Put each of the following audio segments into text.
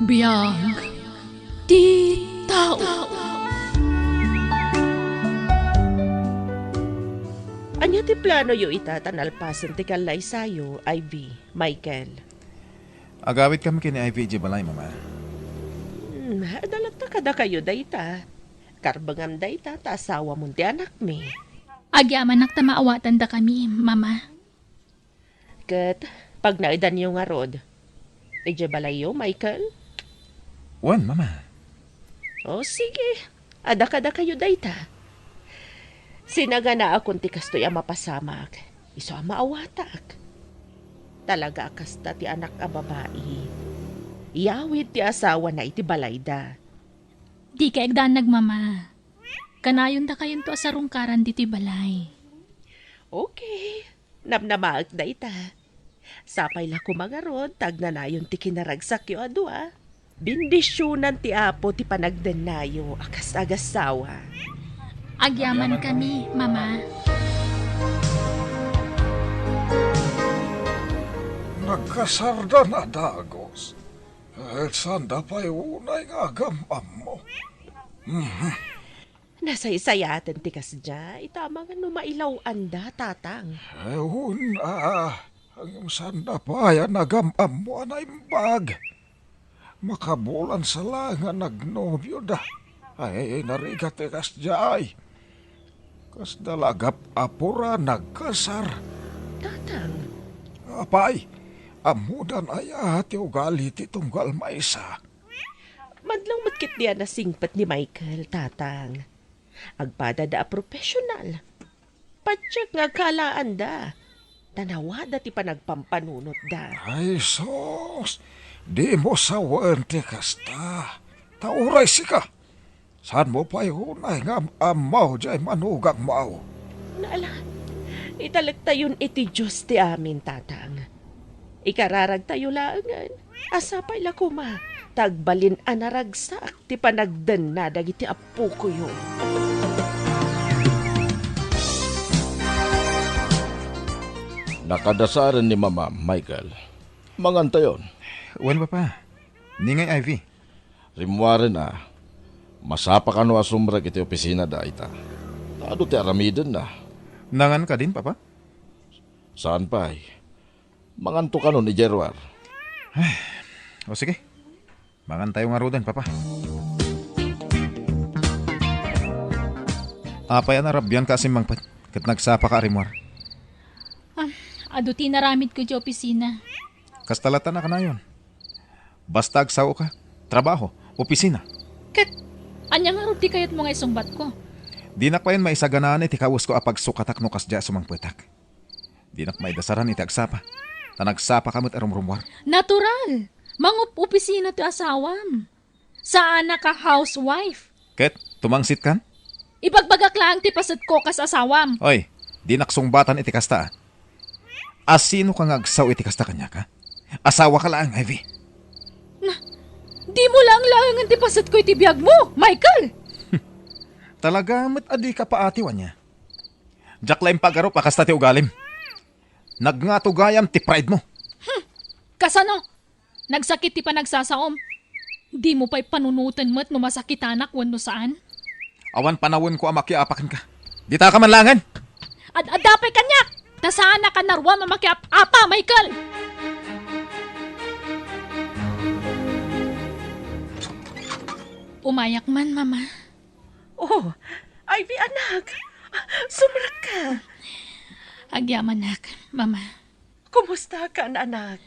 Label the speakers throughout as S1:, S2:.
S1: Biyag ti tao.
S2: Anya ti plano yu itatan alpasan ti kalay sayo, Ivy, Michael.
S3: Agawit kami kini Ivy balay, mama.
S2: Dalata kada kayo dayta. Karbangam dayta ta asawa mo ti anak mi.
S1: Agyaman nakta maawatan da kami, mama.
S2: Kat, pag naidan yung nga rod, ije balay yu, Michael?
S3: Wan, mama.
S2: O sige, ada kayo dayta. Sinaga na akong ti kastoy ang mapasamak, iso ang maawatak. Talaga kasta ti anak a babae. Iyawid ti asawa na iti balayda.
S1: Di ka egdanag, mama. Kanayon da kayon to asarungkaran diti balay.
S2: Okay, namnamaag da ita. Sapay la kumangarod, tagnanayon ti kinaragsak yu adwa. Bindisyonan ti apo ti panagden nayo, akas agasawa.
S1: Agyaman kami, mama.
S4: Nagkasarda na dagos. Sanda pa'y unay nga gamam mo.
S2: Nasaysayatan ti kasdya, itama nga numailaw anda, tatang.
S4: Una, ang sanda pa'y nagamam mo anay bag. Makabulan sa nga nagnobyo da. Ay, narigat ti kasdya ay. Kas dalagap apura nagkasar.
S2: Tatang,
S4: Apay, amudan ay ati ugali ti tunggal maysa.
S2: madlang matkit diyan na singpat ni Michael, tatang. Agpada da a professional. Patsyak nga kalaan da. Tanawada ti panagpampanunot da.
S4: Ay, sos, di mo sawan ti kasta. Tauray sika. Saan mo pa yunay nga amaw jay manugang mau?
S2: Naala, italag tayon iti Diyos ti amin, tatang. Ikararag tayo laangan. Asapay la kuma. Tagbalin anaragsak ti panagdan na dagiti apu ko yun.
S5: Nakadasaran ni Mama Michael. Mangantayon.
S3: Wan, papa. Ningay Ivy.
S5: Rimwari na. Masapa ka no asumrag iti opisina da ita. Tado ti aramiden na.
S3: Nangan ka din, papa?
S5: Saan pa ay? Manganto ka no ni Jerwar.
S3: O sige. Mangan tayo nga rodan, papa. Apay narabyan ka asimangpat. Kat nagsapa ka arimwar.
S1: Ado tinaramid ko di opisina.
S3: Kastalatan na ka na yun. Basta agsaw ka. Trabaho. Opisina.
S1: Kat, anya nga ruti kayat mga isungbat ko.
S3: Di nak pa yun maisaganaan iti kawas ko apag sukatak no kasdya sumangpetak. Di nak maidasaran iti agsapa. Tanagsapa kamot arumrumwar.
S1: Natural. Mangup opisina ti asawam. Saan na ka housewife?
S3: Ket, tumangsit kan?
S1: Ibagbagak lang ti pasad ko kas asawam.
S3: Oy, di naksungbatan iti kasta. Asino ka nga agsaw iti kasta kanya ka? Asawa ka lang, Ivy.
S1: Di mo lang lang ti pasad ko iti biyag mo, Michael.
S3: Talaga mat adi ka pa atiwan niya. Jack lang pagaro pa kasta ti ugalim. Nagngatugayam ti pride mo.
S1: Kasano? Nagsakit ti pa nagsasaom. Di mo pa'y panunutan mo't no masakitanak wano saan?
S3: Awan panawon ko amakiapakan ka. Di ta ka manlangan.
S1: Adapay kanya! Tasaan na ka narwa mamakiap-apa, Michael! Umayak man, mama.
S2: Oh, Ivy anak, sumrat ka.
S1: Agyaman nak, mama.
S2: Kumusta ka, anak?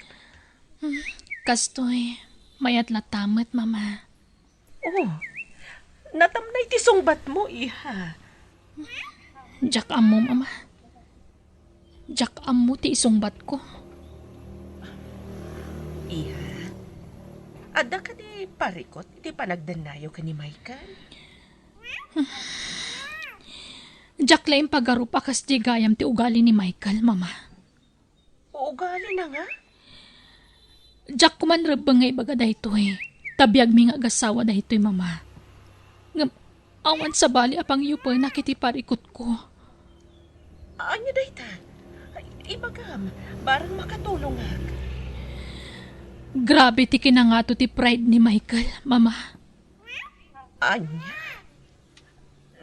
S1: Kastoy, mayat latamat, mama.
S2: Oh, natamnay ti sungbat mo, iha.
S1: Jak amo, mama. Jak amo ti isungbat ko.
S2: Iha, ada ka di parikot, di panagdanayo ka ni Michael?
S1: Jak laing pagarupa kas di gayam ti ugali ni Michael, mama.
S2: Uugali na nga?
S1: Jak kuman rebeng nga ibaga daytoy. Tabiyag mi nga agasawa daytoy, mama. Ngam, awan sa bali apang yupo nakiti parikot ko.
S2: Anya dayta? Ibagam, barang makatulong nga.
S1: Grabe ti kinangato ti pride ni Michael, mama.
S2: Anya?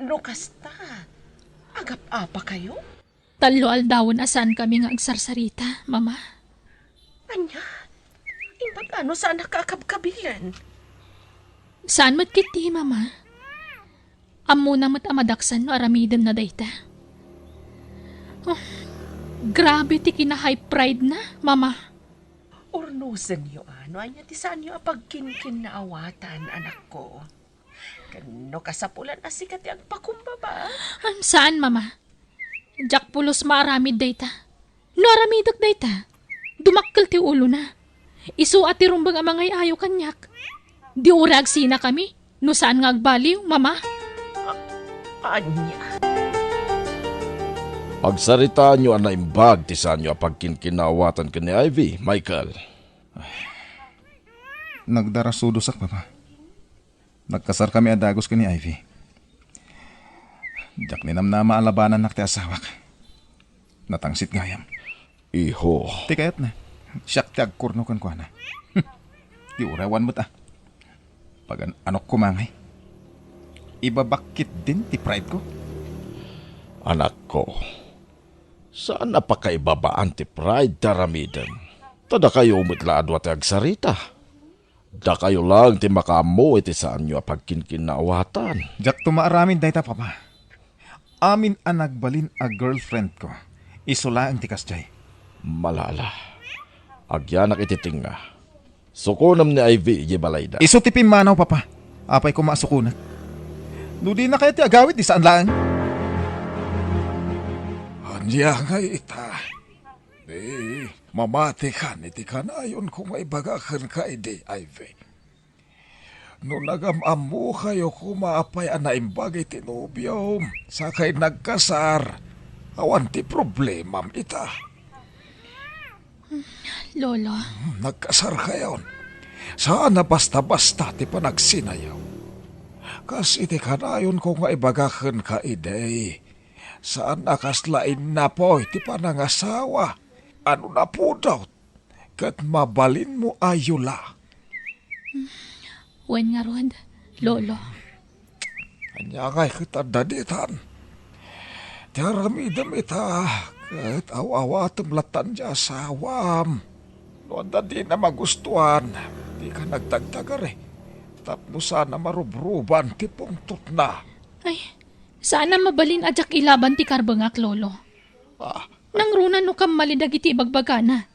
S2: No kasta. Agap-apa kayo?
S1: Talo aldawon asan kami nga agsarsarita, mama.
S2: Anya? Imbag ano saan nakakabkabilan?
S1: Saan mat kiti, mama? Amo na mat amadaksan no aramiden na dayta. Oh, grabe ti kina-high pride na, mama.
S2: Urnusan niyo ano, anya ti saan niyo apagkinkin na awatan, anak ko. Kano kasapulan asikat ang pakumbaba?
S1: Saan, mama? Jack pulos maaramid dayta. No aramidak dayta. Dumakkel ti ulo na. Isu at tirumbang ang mga ayaw kanyak. Di urag sina kami. No saan nga agbaliw, mama?
S2: Anya?
S5: Pagsaritaan nyo ang naimbag ti saan nyo pagkinkinawatan ka ni Ivy, Michael.
S3: Nagdarasudos ak, papa. Nagkasar kami adagos ka ni Ivy. Diyak ni namnama alabanan nak ti asawak. Natangsit gayam.
S5: Iho,
S3: Ti kayat na. Siyak ti agkurno kan kwa na. Di urawan mo't Pag anok kumangay. Ibabakit din ti pride ko.
S5: anak ko. Saan napakaibabaan ti pride taramiden? Tada kayo umitlado at agsarita. Da kayo lang ti makamo iti saan nyo pagkinkinawatan.
S3: Diyak tumaaramin dayta, papa. Amin ang nagbalin a girlfriend ko. Isula ang tikas jay.
S5: Malala. Agyanak ititinga. Sukunam ni Ivy gibalayda.
S3: Iso ti pimanaw, papa. Apay ko maasukunat. Ludi na kaya ti agawit di saan lang.
S4: Anya nga ita. Mamati ka iti ka na ayon kung maibagakan ka ide, Ivy. No nagamamu kayo kumaapay anaimbag iti nobyom. Sakay nagkasar. Awan ti problemam ita.
S1: Lolo,
S4: Nagkasar kayon. Saan na basta-basta ti panagsinayaw. Kas iti ka na ayon kung maibagakan ka ide. Saan nakaslain na po iti panangasawa. Ano na po daw? Kat mabalin mo ayula.
S1: wen nga rod, Lolo.
S4: Anya ngay kita daditan. Tiaramidam ita. Kat awawatam latan di asawam. Noon di na magustuhan. Di ka nagdagdagar eh. Tapno sana marubruban ti pungtot na.
S1: Ay, sana mabalin ajak ilaban ti karbangak, Lolo.
S4: Ah,
S1: Nang runan no kam malidag iti bagbagana.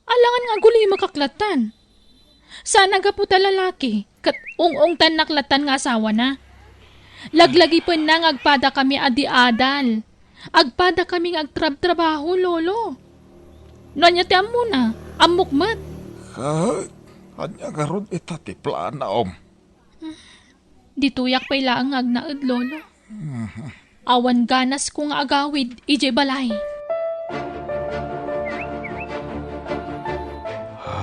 S1: Alangan nga guloy makaklatan. Sana ga puta lalaki, kat ung tan naklatan nga asawa na. Laglagi pa nang agpada kami adi-adal. Agpada kami agtrab-trabaho, Lolo. Nonya ti amo na, amukmat.
S4: Anya nga ron ita ti plana om.
S1: Dituyak pa ilaang agnaed, Lolo. Awan ganas kung agawid, ije balay.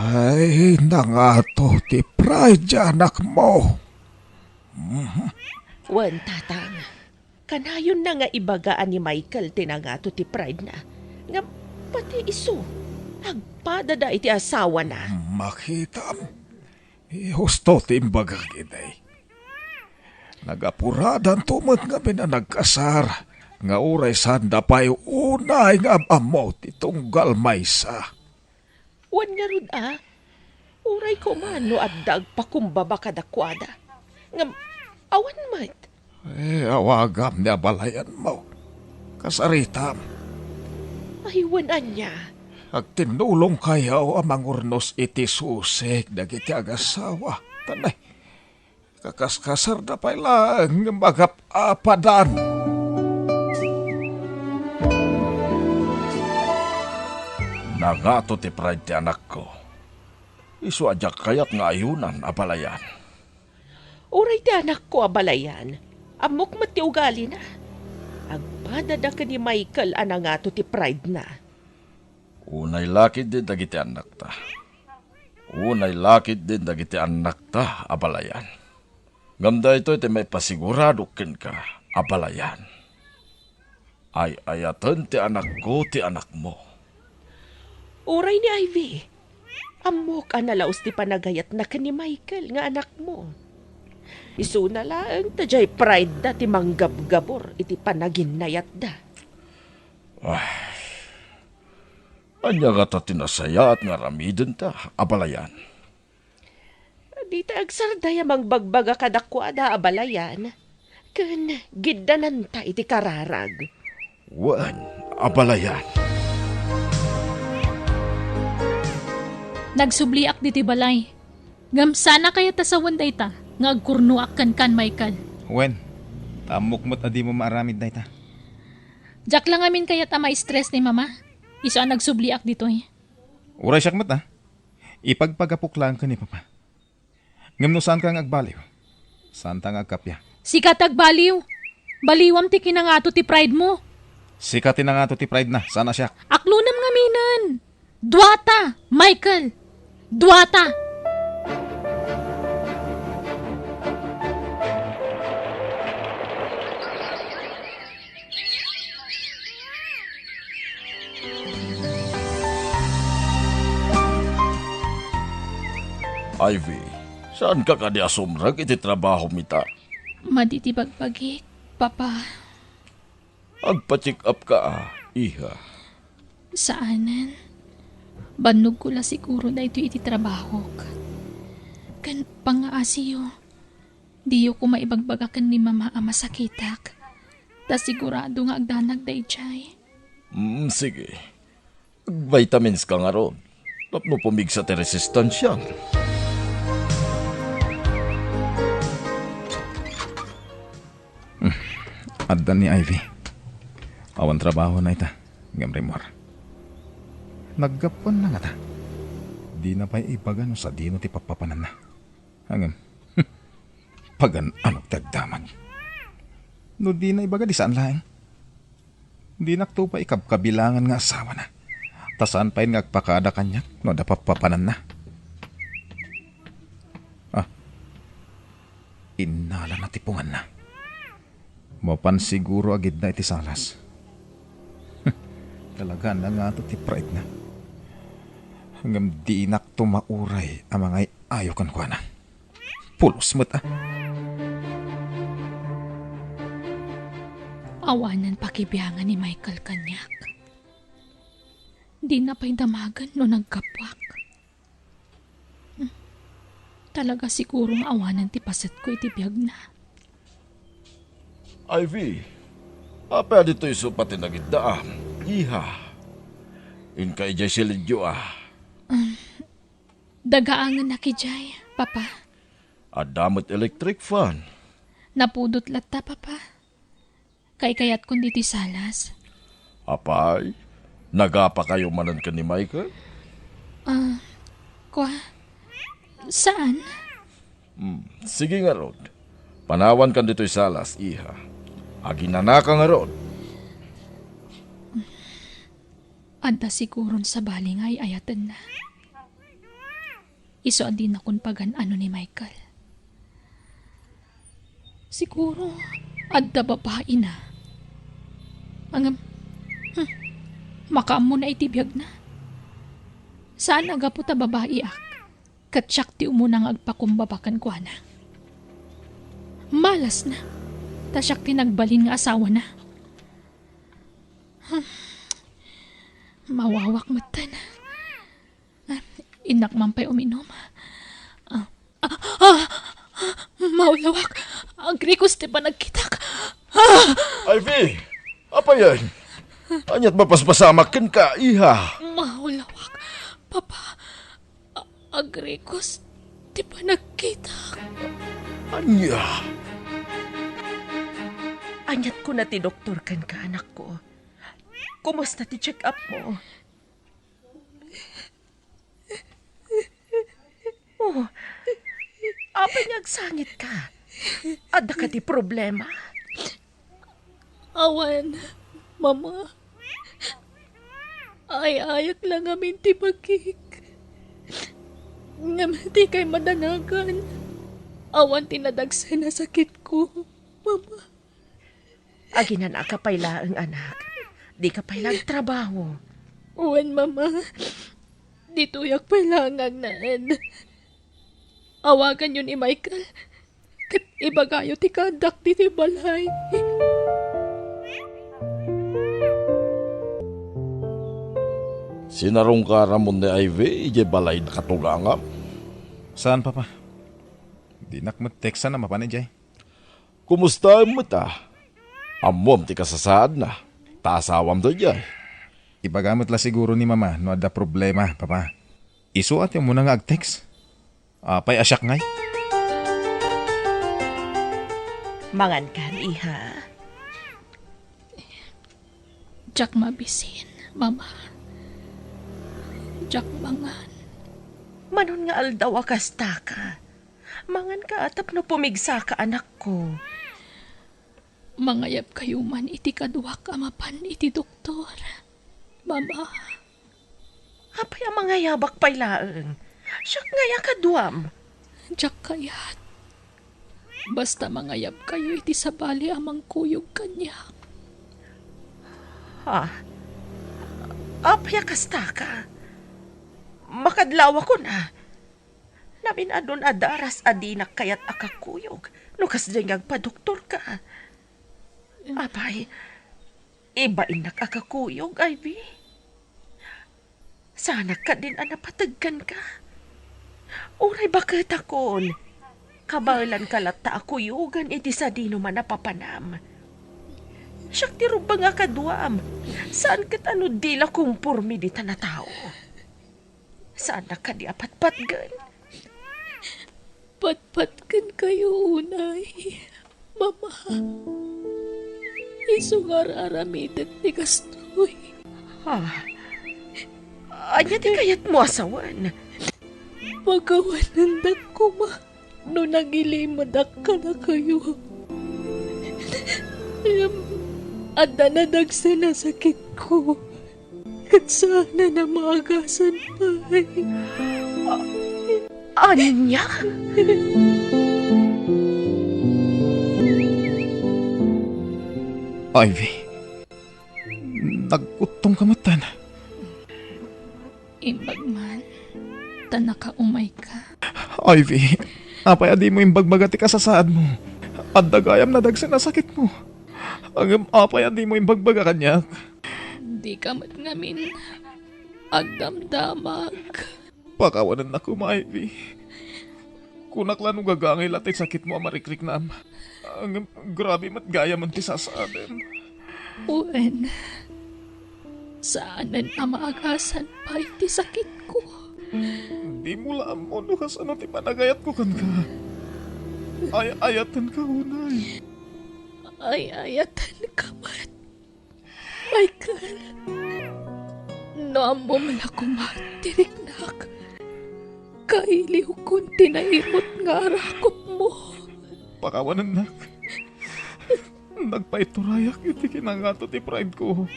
S4: Ay, nangato ti pride anak mo.
S2: Wan tatang. Kanayon na nga ibagaan ni Michael tinangato ti pride na. Nga pati iso. Agpadada iti asawa na.
S4: Makitam. Husto ti imbagag iday. Nagapuradan tumat nga nagkasar. Nga uray sanda pa'y unay nga amot itong galmaysa.
S2: Wan nga rod Uray ko man no addag pakumbaba kadakwada. Nga awan mat.
S4: Awagam niya balayan mo. Kasaritam.
S2: Ay wanan niya.
S4: Agtinulong kayaw amang urnos iti susik dagiti agasawa. Tanay. Kakaskasar na pa'y lang magap-apadan.
S5: Nangato ti pride ti anak ko. Isu ajak kayat nga ayunan abalayan.
S2: Uray ti anak ko abalayan. Amok mat ti ugali na. Agpadada ka ni Michael anangato ti pride na.
S5: Unay lakid din dagiti anak ta. Unay lakid din dagiti anak ta abalayan. Gamda ito iti may pasigurado ken ka abalayan. Ay ayatan ti anak ko ti anak mo.
S2: Uray ni Ivy. Amok analaos ti panagayat na ka ni Michael nga anak mo. Isu na lang tajay pride da ti manggabgabor iti panaginayat da.
S5: Anya nga ta tinasaya at nga ramiden ta, abalayan.
S2: Di ta agsardaya mangbagbaga kadakwa da abalayan. Ken giddanan ta iti kararag.
S5: Wan, abalayan.
S1: Nagsubliak diti balay. Ngam sana kaya tasawan day ta, nga agkurnuak kan Michael.
S3: Wen, tamok mo't adi mo maaramid na ita.
S1: Jack lang amin kaya ta ma-stress ni mama. Iso ang nagsubliak dito eh.
S3: Uray siyak mo't ipagpagapok lang ka ni Papa. Ngam no saan ka ang agbaliw? Saan ta nga agkapya?
S1: Sikat agbaliw. Baliwam ti kinangato ti pride mo.
S3: Sikatin na nga to ti pride na, sana siyak.
S1: Aklunam nga minan. Duwata, Michael. Duwata.
S5: Ivy, saan ka kadi asumrag iti trabaho mita?
S1: Maditibagbagik, Papa.
S5: Agpa-check up ka, iha.
S1: Saanan? Banog ko la siguro na ito iti trabaho. Kan pangaasiyo. Diyo ko maibagbagakan ni mama ang masakitak. Ta sigurado nga agdanag day chay.
S5: Sige. Vitamins ka nga ron. Tapno pumigsa ti resistansya.
S3: Addan ni Ivy. Awan trabaho na ita. Gamrimor. Naggapon na nga ta. Di na pa'y ipagano sa dino ti papapanan na. Hangam. Pagan anong tagdaman. No di na ibaga di saan laeng. Di nakto pa ikabkabilangan nga asawa na. Tasan pa'y ngagpakada kanyak no da papapanan na. Inala na tipungan na. Mapan siguro agid na iti salas. Talaga na nga to ti pride na. Hanggang di inak tumauray ang mga ayokan ko na. Pulos mo't
S1: Awanan pakibiyangan ni Michael kanyak. Di na pa'y damagan no nagkapwak. Talaga sigurong awanan ti paset ko iti biyag na.
S5: Ivy, apa dito isupatin na gidda Iha. In kay Jay Silidyo
S1: Dagaangan na kijay, Papa.
S5: Adamot electric fan.
S1: Napudot latta, Papa. Kay kayat kundi ti salas.
S5: Apay, nagapa kayo manan ka ni Michael?
S1: Saan?
S5: Sige nga Rod. Panawan kan dito'y salas, Iha. Aginana ka nga Rod.
S1: Adda siguron sa baling ay ayatan na. Iso din akong pagan ano ni Michael. Siguro, adda babae na. Ang makaam mo na itibiyag na. Saan aga po ta babae ak? Katsyak ti umunang agpakumbabakan ko na. Malas na. Tasyak ti nagbalin nga asawa na. Mawawak matan. Inak man pa'y uminom. Maulawak. Agrikos ti pa nagkitak.
S5: Ivy, apa yan? Anyat mapaspasamak ka, Iha.
S1: Maulawak. Papa, agrikos ti pa nagkitak.
S5: Anya?
S2: Anyat ko na ti doktor kan ka anak ko. Kumusta ti check up mo? Oh, apa nyagsangit ka? Ada ka ti problema?
S1: Awan, Mama. Ay-ayak lang amin ti pagkik. Ngamati kay madanagan. Awan tinadagsa na sakit ko, Mama.
S2: Aginan ka payla ang anak. Di ka payla trabaho.
S1: Uwan, Mama. Dito yak palangag na Ed. Awagan yun ni Michael. Kat iba kayo ti kandak di ti balay.
S5: Sinarong ka ramon ni Ivy, ije balay na katulangam.
S3: Saan, Papa? Di nakmat-text na mapanay,
S5: Kumusta mo ta? Amom ti kasasaad na. Taasawam to jay.
S3: Ipagamit la siguro ni Mama no ada problema, Papa. Isuat yung muna nga ag-text. Apay asyak ngay.
S2: Mangan kan, iha.
S1: Jack mabisin, Mama. Jack mangan.
S2: Manon nga aldaw akasta ka. Mangan ka atap no pumigsa ka anak ko.
S1: Mangayap kayo man iti kaduak amapan iti doktor. Mama,
S2: Apay ang mga yabak pailaeng. Siyak ngaya kaduam.
S1: Jack kayat. Basta mangayap kayo iti sabali amang kuyog kanya.
S2: Ha? Apay akasta ka. Makadlaw ako na. Namin adon adaras adinak kayat akakuyog. Nukas dyan agpa-doktor ka. Apay, ibain na kakakuyog, Ivy. Sana ka din anapatagkan ka. Uray bakit akon? Kabalan kalata akuyugan iti sa dino man napapanam. Siyak ti rubang nga kaduam. Saan kat ano dila kung purmi di na tao? Saan na ka di apatpatgan?
S1: Patpatkan kayo unay. Mama, isungar aramitan ni Kastoy.
S2: Ha? Anya di kayat mo asawan?
S1: Magawanandak ko ma. No nagilimadak ka na kayo. Ada na dagsa na sakit ko. At sana na maagasan pa.
S2: Anya?
S3: Ivy, nagutong kamatan.
S1: Imbag man, tanaka umay ka.
S3: Ivy, apay adi mo yung bagbagati kasasaad mo. At dagayam na dagsa na sakit mo. Ang apay adi mo yung bagbaga kanya.
S1: Di ka mat ngamin. Agdamdamag.
S3: Pakawanan na ko, Ivy. Kunak lang nung gagangay latay sakit mo amarikrik na am. Ang grabe mat gaya man ti sasaaden.
S1: Uwen. Saanan ang maagasan pa iti sakit ko.
S3: Di mo laam mo no kas ano ti panagayat ko kan ka. Ayatan ka unay.
S1: Ay ayatan ka man. Michael. Noam mo mala kumatiriknak. Kailiw kong tinaimot nga arakot mo.
S3: Pakawanan nak. Nagpaiturayak iti kinangato ti pride ko.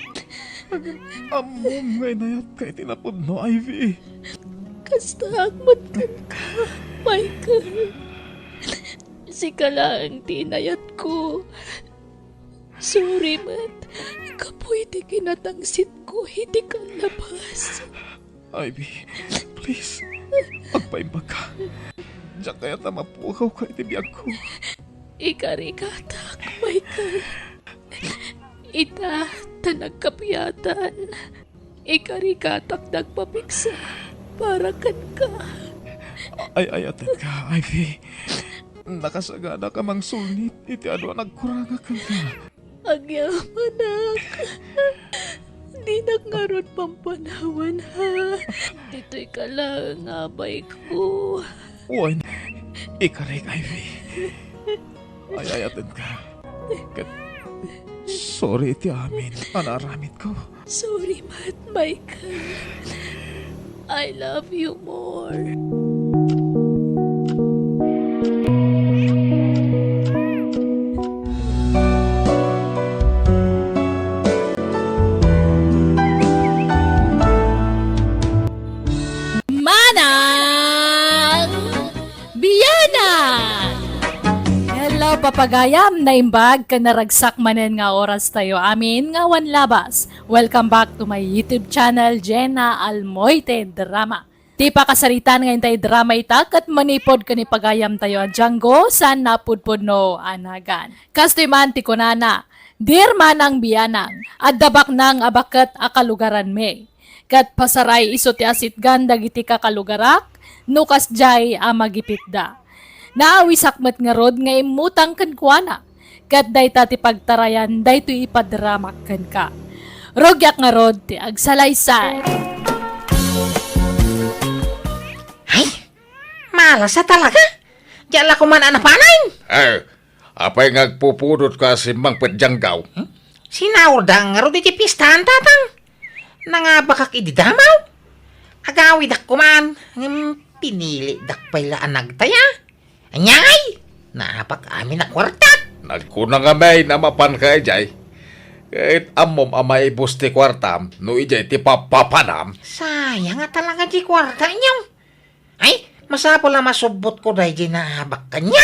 S3: Amom ngay nayat kay tinapod no, Ivy.
S1: Kasta agmatkan ka, Michael. Si ang tinayat ko. Sorry, Mat. Kapoy di kinatangsit ko, hindi ka labas.
S3: Ivy, please. Agpaimbag ka. Diyan kaya na mapukaw ka itibiyag ko.
S1: Ikarikatak, Michael. Ita, tanagkapiyatan. Ikarikatak nagpapiksa. Para kan ka.
S3: Ayatan ka, Ivy. Nakasagana ka mang sulnit. Iti ano nagkuranga ka ka.
S1: Agyaman di nagkaroon pampanawan ha. Dito'y ka lang abay ko.
S3: Uwan, ikarig, Ivy. Ayatan ka. Kat, sorry iti amin. Anaramit ko.
S1: Sorry, Matt Michael. I love you more. Manang Biyana! Hello, papagayam. Naimbag ka naragsak manen nga oras tayo amin nga wan labas. Welcome back to my YouTube channel, Jenna Almoite Drama.
S6: Ti pakasaritan ngayon tayo drama itak at manipod ka ni pagayam tayo a Django sa napudpod no anagan. Kastoy man ti kunana, dir man ang biyanang, at dabak nang abakat akalugaran me. Kat pasaray iso ti asit ganda giti kakalugarak, nukas jay amagipit da. Naawi sakmet nga rod nga imutang kankwana, kat day ti pagtarayan day to ipadramak kan ka. Rogyak nga rod ti agsalaysay.
S7: Ay, malasa talaga. Diyan ko man anapanay.
S5: Apay ngagpupudot ka si Mang Petjanggaw.
S7: Sinawda nga ro di pistahan tatang. Nangabakak ididamaw. Agawi dak kuman. Pinili dak pala nagtaya. Anyay, napak amin na kwartat.
S5: Nagkunang amay na mapan ka ijay. Kahit amom amay busti kwartam, no ijay ti papapanam.
S7: Sayang nga talaga di kwarta niyo. Ay, masapo lang masubot ko dahil di nahabak kanya.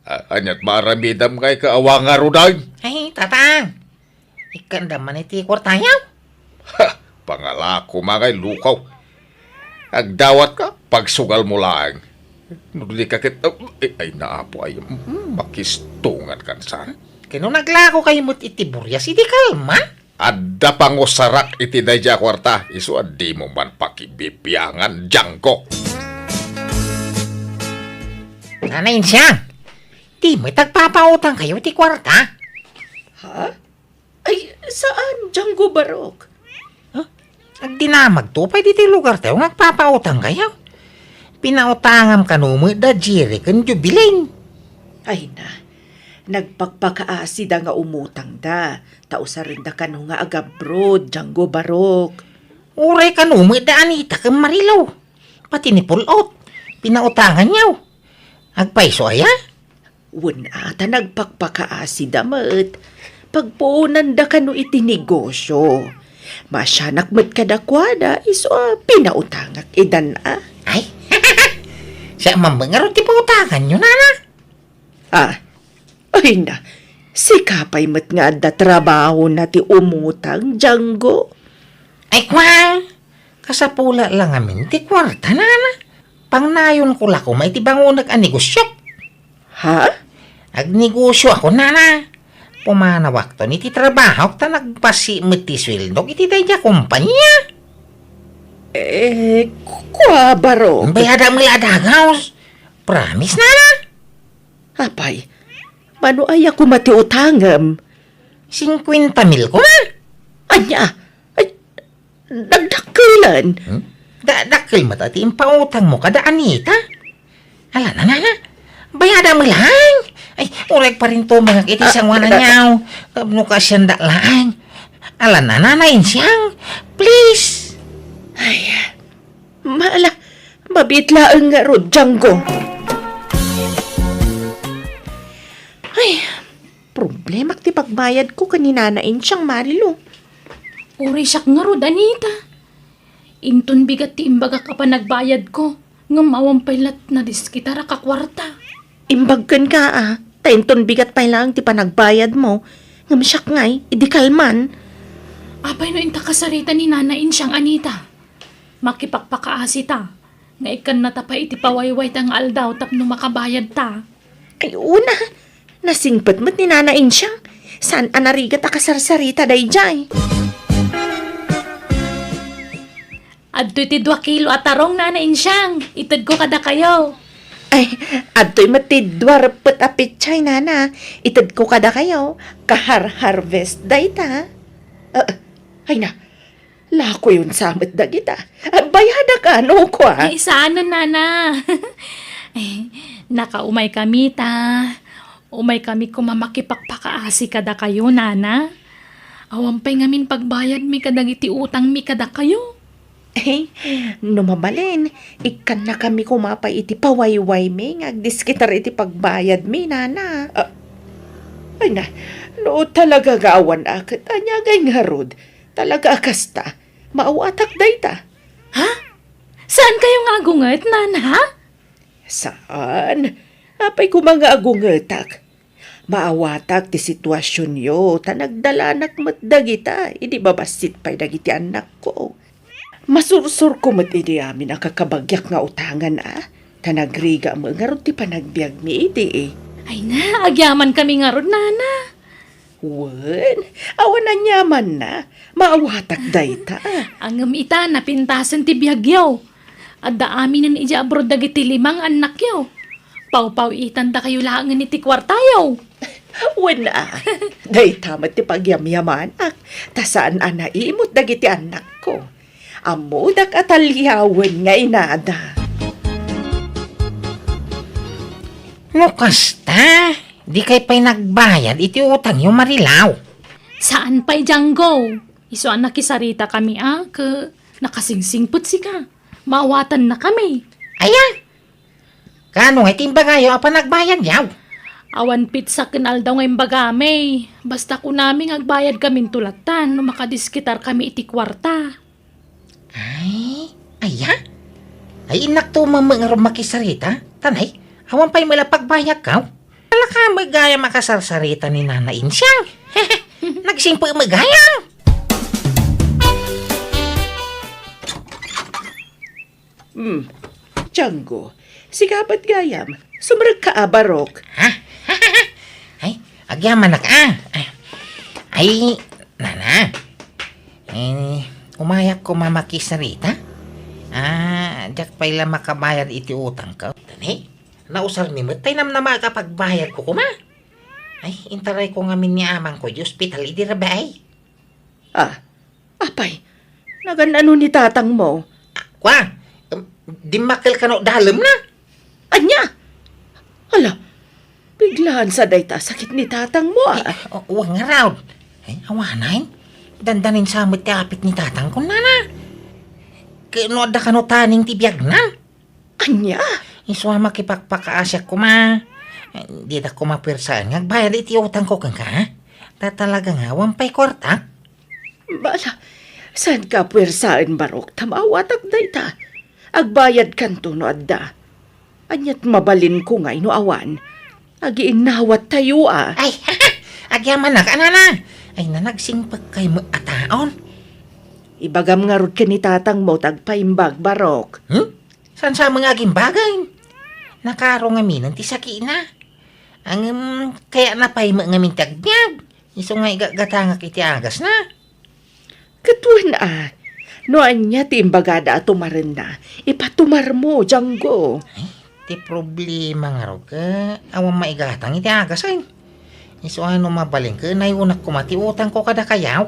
S5: Anyat maramidam kay kaawa nga rudag.
S7: Ay, tatang. Ikanda man iti kwarta niyo.
S5: Pangalako magay lukaw. Agdawat ka, pagsugal mo lang. Nudli ka kit... ay naapo ay makistungan kan saan.
S7: Kano naglako kayo mo't iti buryas, iti kalma.
S5: Adda pango sarak iti dayja kwarta. Isu adi mo man pakibibiyangan Django.
S7: Nanayin siya. Di mo'y tagpapautang kayo iti kwarta.
S2: Ha? Ay, saan, Django Barok?
S7: Ag dinamag to, pwede iti lugar tayo nagpapautang kayo. Pinautangam kanumo da jiri kan jubiling.
S2: Ay na, nagpagpakaasi da nga umutang da. Tausa rin da kanu nga agabroad, Django Barok.
S7: Uray kanumo da anita kan marilaw. Pati ni pulot. Pinautangan niyaw. Agpaiso aya?
S2: Wala ta nagpagpakaasi da mat. Pagpuunan da kanu iti negosyo. Masyanak mat kadakwada, iso pinautangak idan
S7: Ay, siya mamangaro ti pautangan nyo, nana.
S2: Ay na, si kapay mat nga da trabaho na ti umutang, Django.
S7: Ay, kwang. Kasapula lang amin ti kwarta, nana. Pangnayon ko lako may ti bangunag ang negosyo.
S2: Ha?
S7: Agnegosyo ako, nana. Pumanawak to ni ti trabaho ta nagpasi ti sweldo iti dayja kumpanya.
S2: Kwa Barok?
S7: Bayada mo adagaws. Promise, nana.
S2: Apay, mano ay ako matiutangam?
S7: 50,000 ko na.
S2: Anya, ay, nagdakilan.
S7: Dakil mo tati yung pautang mo kada anita. Ala na, nana. Bayada mo lang. Ay, urek pa rin to mga kitisang wana niyaw. Kabno ka siyang lang. Ala na, nanayin siyang. Please.
S2: Ay, mabitla ang nga rod, Django. Ay, problema ti pagbayad ko kaninanain siyang Marilo.
S1: Uri siyak nga rod, Anita. Inton bigat ti imbaga ka pa nagbayad ko. Nga mawampaylat na diskitara ka kwarta.
S2: Imbagkan ka Tainton bigat pa lang ti panagbayad mo. Ngam siyak ngay, idikalman.
S1: Apay no inta kasarita ni nanain siyang Anita. Makipagpakaasi ta. Nga ikan na tapay iti pawayway tang aldaw tapno makabayad ta.
S2: Ay una, nasingpat mo't ni nanain siyang. Saan anarigat akasarsarita day jay?
S1: Adto iti 2 kilo at tarong nanain siyang. Itad ko kada kayo.
S2: Ay, adto'y matidwar put apit chay, nana. Itad ko kada kayo. Kahar-harvest day ta. Ay na, lako yun samit da kita. Bayada ka, no ko
S1: Ay, saan nana? Nakaumay kami ta. Umay kami kumamakipagpakaasi kada kayo, nana. Awampay ngamin pagbayad mi kadag iti utang mi kada kayo.
S2: Numabalin, ikan na kami kumapay iti pawayway mi, ngagdiskitar iti pagbayad mi, nana. Ay na, no talaga gawan akit, anyagay nga rod, talaga akasta, maawatak day ta.
S1: Ha? Saan kayo nga agungat, nana?
S2: Saan? Apay ko mga agungetak. Maawatak ti sitwasyon yo, ta nagdalanak mat dagita, hindi babasit pa'y dagiti anak ko. Masursur ko mat idi amin nakakabagyak nga utangan Tanagriga mo nga ron ti panagbiag mi idi
S6: Ay na, agyaman kami nga ron, nana.
S2: Wen, awan na nyaman na. Maawatak dayta.
S6: Ang ita, napintasan ti biyagyaw. At daamin na ija abroad dagiti 5 anak yaw. Pau-pau itanda kayo lang ni ti kwartayaw.
S2: Wen dayta mat ti pagyamyamanak. Tasaan imot dagiti anak ko. Amudak atalyawen nga inada.
S7: No kasta, di kay pa'y nagbayad iti utang yung marilaw.
S6: Saan pa'y Django? Iso anak kisarita kami nakasingsingput si ka. Maawatan na kami.
S7: Ayan. Kano nga itimbagayo apa nagbayad yaw?
S6: Awan pizza kinal daw ngayon bagame. Basta ko namin agbayad kami tulatan no makadiskitar kami iti kwarta.
S7: Ay, ayan. Ay inak to mamangarong makisarita. Tanay, awan pa'y malapagbayag ka. Wala ka magaya makasarsarita ni Nana Insyang. Nagsimpo magayang.
S2: Django, sigapat gayam. Sumarag ka Barok.
S7: Ay, agyaman na ka. Ay, Nana. Umayak ko mamakisarita. Diyak pa'y lang makabayad iti utang ka. Tanay, nausar ni mo, tayo na makapagbayad ko kuma. Ay, intaray ko ngamin ni amang ko, di hospital, iti rabay.
S2: Apay, naganano ni tatang mo?
S7: Kwa, di makil ka no dalam na.
S2: Anya? Hala, biglaan sa dayta sakit ni tatang mo
S7: Huwag nga raw. Ay, awanay. Dandanin sa amot ti apit ni tatang ko, Nana. Kano da ka no taning tibiyag na.
S2: Anya?
S7: Iswa makipagpakaasyak ko ma. Di da ko mapwersaan nga. Bayad iti utang ko kang ka. Tatalaga nga, wampay kwarta.
S2: Bala, saan ka pwersaan Barok? Tamawatak dayta. Agbayad kanto no adda. Anyat mabalin ko ngay no awan. Agiinawat tayo
S7: Ay, agyaman na ka, Nana. Ay, nanagsingpag kay mo ataon.
S2: Ibagam nga rod ka ni tatang mo tagpaimbag Barok.
S7: San sa mga aging bagay? Nakaro nga minan ti sakina. Ang kaya napay mo nga mintagbyag. Iso nga igagatangak iti agas na.
S2: Katuan no anya ti imbagada at tumarin na. Ipatumar mo, Django.
S7: Ti problema nga ro ka. Awang maigatang iti agas ay. Iso ano mabaling ka, nayunak ko mati utang ko kada kayaw.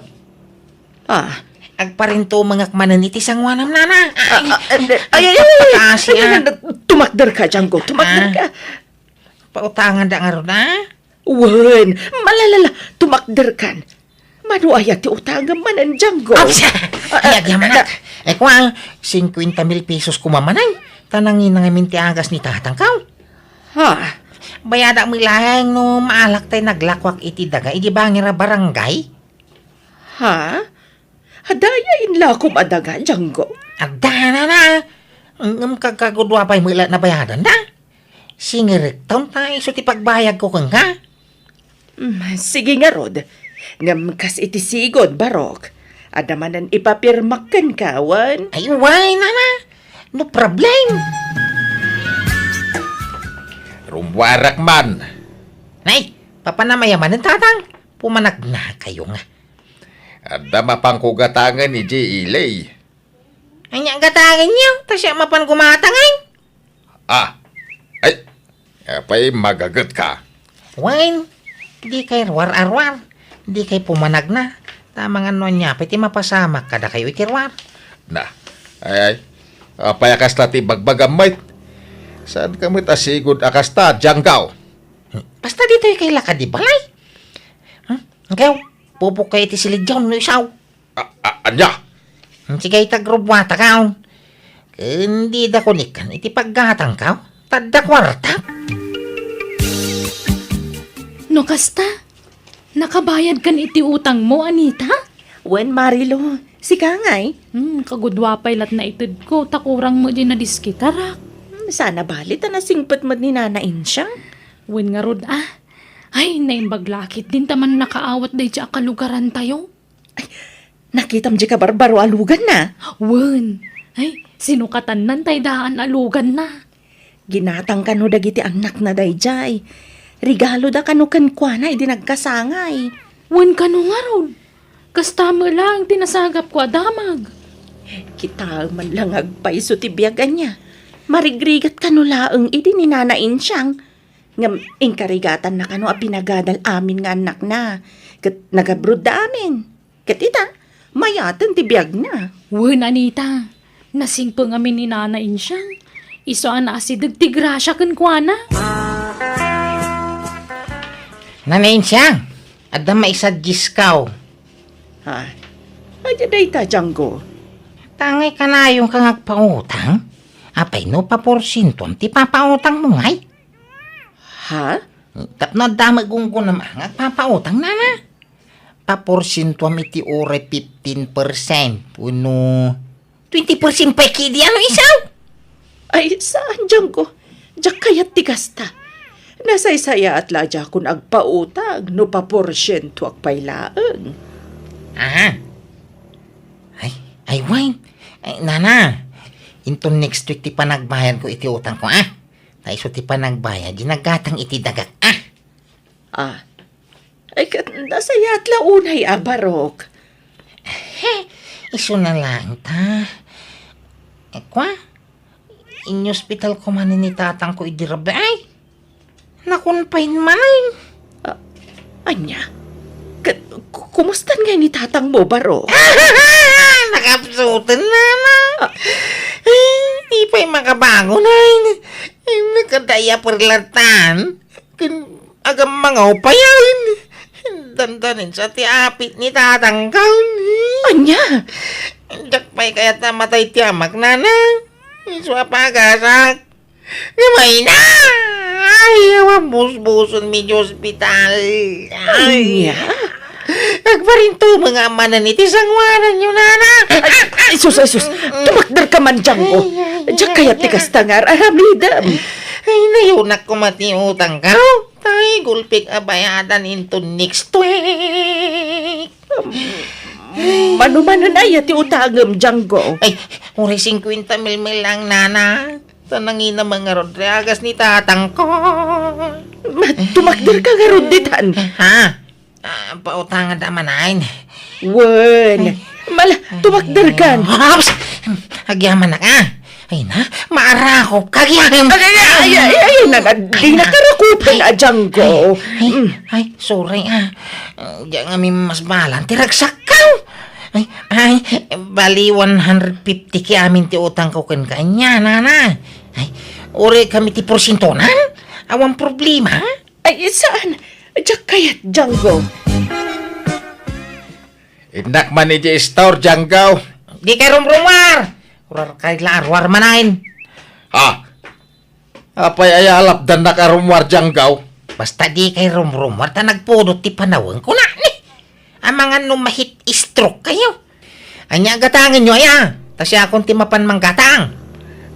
S7: Agparinto mga kmanan iti sangwanam, Nana.
S2: Ay, tumakder ka, Django, tumakder ka.
S7: Pautangan da nga ro na.
S2: Wen, malalala, tumakder kan. Mano ayat ti utangan manan, Django.
S7: Ay, agyaman na. Ay, kwa, 50,000 pesos kumamanay. Tanangin na nga minti agas ni tatang kaw. Bayada mo lang no maalak tayo naglakwak iti daga. Iti bangir a barangay.
S2: Hadaya inla kum adaga, Django.
S7: Adana na. Kagkagudwa pa'y mula na bayadan na. Singirik taon tayo so ti pagbayag ko kang ka.
S2: Sige nga, Rod. Ngam kas iti sigod, Barok. Adamanan ipapirmak kan kawan.
S7: Ay, why, Nana? No problem.
S5: Rumwarak man.
S7: Nay, papanamayaman ng tatang. Pumanag na kayo nga.
S5: Ada mapangkugatangan ni J. Ilay.
S7: Ay, niyang gatangan niyo. Ta siya mapan kumatangay.
S5: Ay, apay magagat ka.
S7: Wine, di kay arwar-arwar. Di kay pumanag na. Tamang ano niya, pati mapasamak kada kayo ikirwar.
S5: Na, ay, apay akas tati bagbagamay. Saan kami tasigod akas ta, Django?
S7: Basta dito kay lakad di balay. Ngaw, pupuk kay iti siligyaw no isaw.
S5: Anya?
S7: Sige itagrubwata ka. Hindi da kunikan, iti paggatang ka. Tadda kwarta.
S6: No kasta, nakabayad kan iti utang mo, Anita?
S2: Wen, Marilo, si Kangay.
S6: Kagudwa pa'y lat na itid ko. Takurang mo din na diskitarak.
S2: Sana balit na singpat mo ni Nana Insyang.
S6: Wen nga rod Ay, naimbaglakit din taman nakaawat day siya kalugaran tayo.
S2: Nakitam di ka barbaro alugan na.
S6: Wen, ay, sinukatan nan tay daan alugan na.
S2: Ginatang kano dagiti anak na dayjay. Regalo da kano kenkwana idi nagkasangay.
S6: Wen ka no nga ron. Kastama lang, tinasagap ko adamag.
S2: Kita man lang agpaiso ti biyagan niya. Marigrigat kano laeng idi ni nanain siyang. Ngam inkarigatan na kano a pinagadal amin nga anak na. Kat nagabrod da amin. Kat ita, mayatan ti biyag na.
S6: Wen, Anita, nasingpo nga min ni nanain siyang. Iso ana si dagtigrasya kan kuana.
S7: Nanain siyang. Ada maisadjis kaw.
S2: Ha? Adya day ta, Django.
S7: Tangay ka na yung kang pautang. Apay no pa porsinto ti papautang mo ngay.
S2: Ha?
S7: Tapno dama gunggo na mga papautang na na. Paporsinto iti ore 15%. Puno 20% pa kidi ano isaw.
S2: Ay, saan, Django? Diyak kayat ti kasta. Nasaysaya at ladya kun agpautag no pa porsyento agpailaeng.
S7: Ah. Ay, wine. Ay, nana. Into next week ti panagbayad ko iti utang ko, ah. Taiso ti panagbayad, dinagatang iti dagak, ah.
S2: Ah. Ay, nasaya at launay, Barok.
S7: Iso na lang, ta. Kwa? In hospital ko man ni tatang ko idirabe, ay. Nakunpain man.
S2: Anya? Kumustan nga ni tatang mo, Barok?
S7: Nakapsutan na na. Ay, di pa'y makabago na. Ay, nakadaya perlatan. Agam mga upayan. Dandanin sa tiapit ni tatang ka.
S2: Anya?
S7: Dak pa'y kaya't namatay tiyamak na na. Iswa pagasak. Gamay na. Ay, mabus-buson medyo hospital. Ay,
S2: Anya?
S7: nagparinto mga amanan iti sangwanan nyo, nana.
S2: Ay, sus, tumakdar ka man, Django. Diyak kayat ti kasta nga, aramidam.
S7: Ay, nayunak ko mati utang ka. Tay, gulpik abayadan into next week.
S2: Mano-mano na ti utangam, Django.
S7: Ay, uri 50 mil lang, nana. Tanangin na mga Rodriagas ni tatang ko.
S2: Tumakdar ka nga runditan.
S7: Ha? Pautangan naman ay.
S2: Wen, mala, tumakdar ka.
S7: Hops! Agyaman na ka. Ay na, maarakop. Kagyaman.
S2: Ay, di nakarakupan na, Django.
S7: Ay, sorry ah. Diyan nga may mas balang tiragsak ka. Ay, bali 150 ki amin ti utang ko kan kanya, nana. Ay, uri kami ti porsintonan. Awang problema.
S2: Ay, saan? Diyak kayat, Django.
S5: Indak man iti store, Django.
S7: Di kay rumrumar. Urar kay larwar manain.
S5: Ha? Apay ay alap dan nakarumwar, Django.
S7: Basta di kay rumrumar ta nagpudot ti panawang ko na ni. Ang mga numahit stroke kayo. Anya gatangan nyo aya. Tas akong ti mapan manggatang.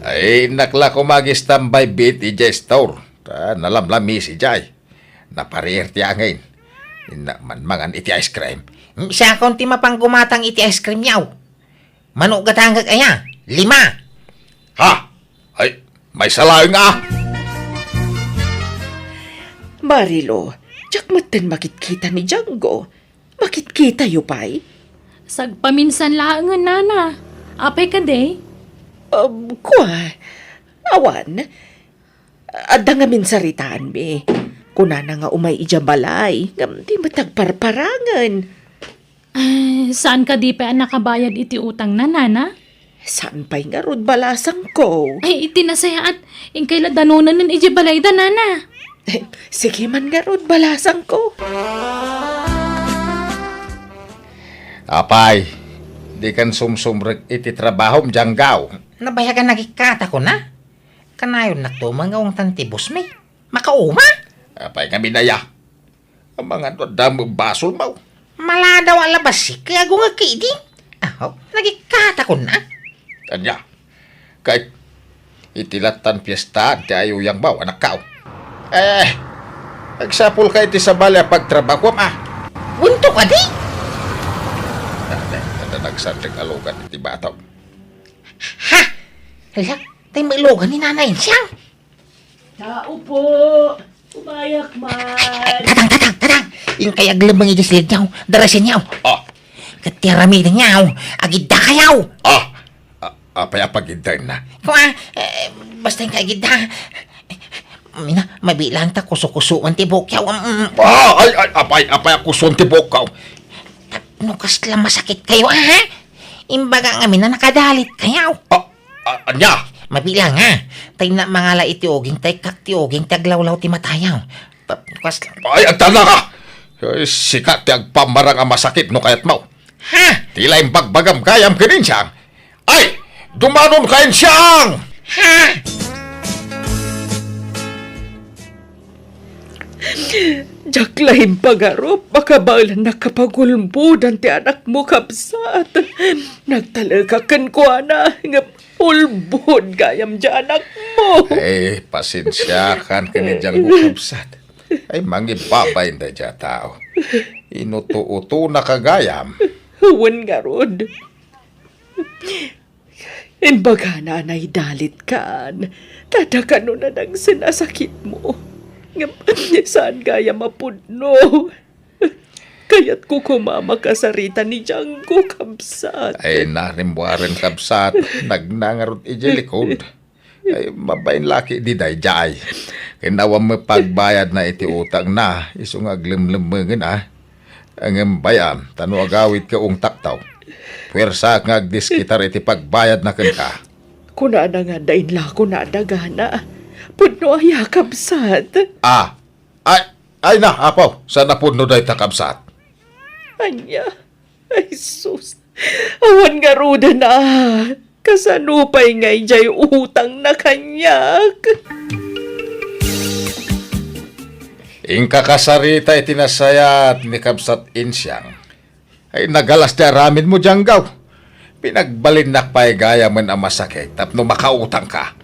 S5: Ay, nakla ko mag-standby bit iti store. Nalamlami si Jay. Naparir ti angin. Man mangan iti ice cream.
S7: Siya akong ti mapang gumatang iti ice cream yaw. Manok gatangag aya. 5.
S5: Ha? Ay, may salayo nga.
S2: Marilo, diyak matan makikita ni Django. Makikita yu pa'y?
S6: Sagpaminsan laangan, nana. Apay ka day?
S2: Kwa, awan. Adda nga minsaritaan mi. Kuna na nga umay ijabalay. Di matagparparangan.
S6: Saan ka di pa nakabayad iti utang na, nana?
S2: Saan pa'y nga rod balasang ko?
S6: Ay, itinasaya at ingkayla danunan ng ijibalay da, nana.
S2: Sige man nga rod balasang ko.
S5: Apay, di kan sumsumrek iti trabahom, Django.
S7: Nabayagan nagikata ko na. Kanayon na to mga ang tantibos may. Makauma?
S5: Apay nga minaya. Ang mga damo basol mo.
S7: Mala daw alabas si kaya nga kidi. Nagikata ko na.
S5: Tanya, kahit itilatan piyesta, di ayaw yang bawa anak kao. Nagsapul ka iti sa balya pagtrabaho,
S7: Bunto ka di?
S5: nagsandag alugan iti bataw.
S7: Ha? Hala, tayo mailogan ni Nanay Insyang.
S2: Tao po! Umayak man!
S7: Tatang! Yung kayag lamang idislid niyaw, darasin niyaw.
S5: Ah,
S7: Katiramid niyaw, agidda kayaw.
S5: apay apagintay na.
S7: Kung basta yung kaagidda. Mina, mabilang ta kusukusuan ti bukyaw.
S5: Apay ako son tibok ka.
S7: Nukas lang masakit kayo, ha? Imbaga nga mina nakadalit kayaw.
S5: Anya?
S7: Mabilang, ha? Tay na mga laitioging, tay kaktioging, taglawlaw ti matayaw. Nukas lang.
S5: Ay, agtana ka! Sikat ti agpamarang ang masakit no kayat mo.
S7: Ha?
S5: Tila yung bagbagam kayam kinin siyang. Ay! Dumanon kain siyang!
S7: Ha?
S2: Jaklahin pagarop, makabal nakapagulbudan ti anak mo kapsat. Nagtalagakan ko na, nga ulbod gayam di anak mo.
S5: Eh, pasensya kan kanidyang bukabsat. Ay, mangibabay na dya tao. Inuto-uto na kagayam.
S2: Huwan nga rod. Imbaga na dalit kan. Tadakan na nang sinasakit mo. Saan gaya mapudno? Kaya't ko kumama kasarita ni Django kabsat.
S5: Ay, narimbuaren kabsat. Nagnangarot ijilikod. Ay, mabayin laki di day jay. Kinawa mo pagbayad na iti utang na. Isong aglimlimengin Ang bayan, tano agawit ka ung taktaw. Pwersa nga agdiskitar iti pagbayad na ka.
S2: Kuna na nga dain la ko na dagana. Pudno ay kabsat.
S5: Ay na, apaw. Sana po no day takabsat.
S2: Anya, ay sus. Awan nga ruda na. Kasanupay ngay jay utang na kanyak.
S5: Ingka kasarita itinasayat ni Kabsat Insyang. Ay nagalas di aramid mo janggaw. Pinagbalinak pa'y gaya man ang masakit tapno makautang ka.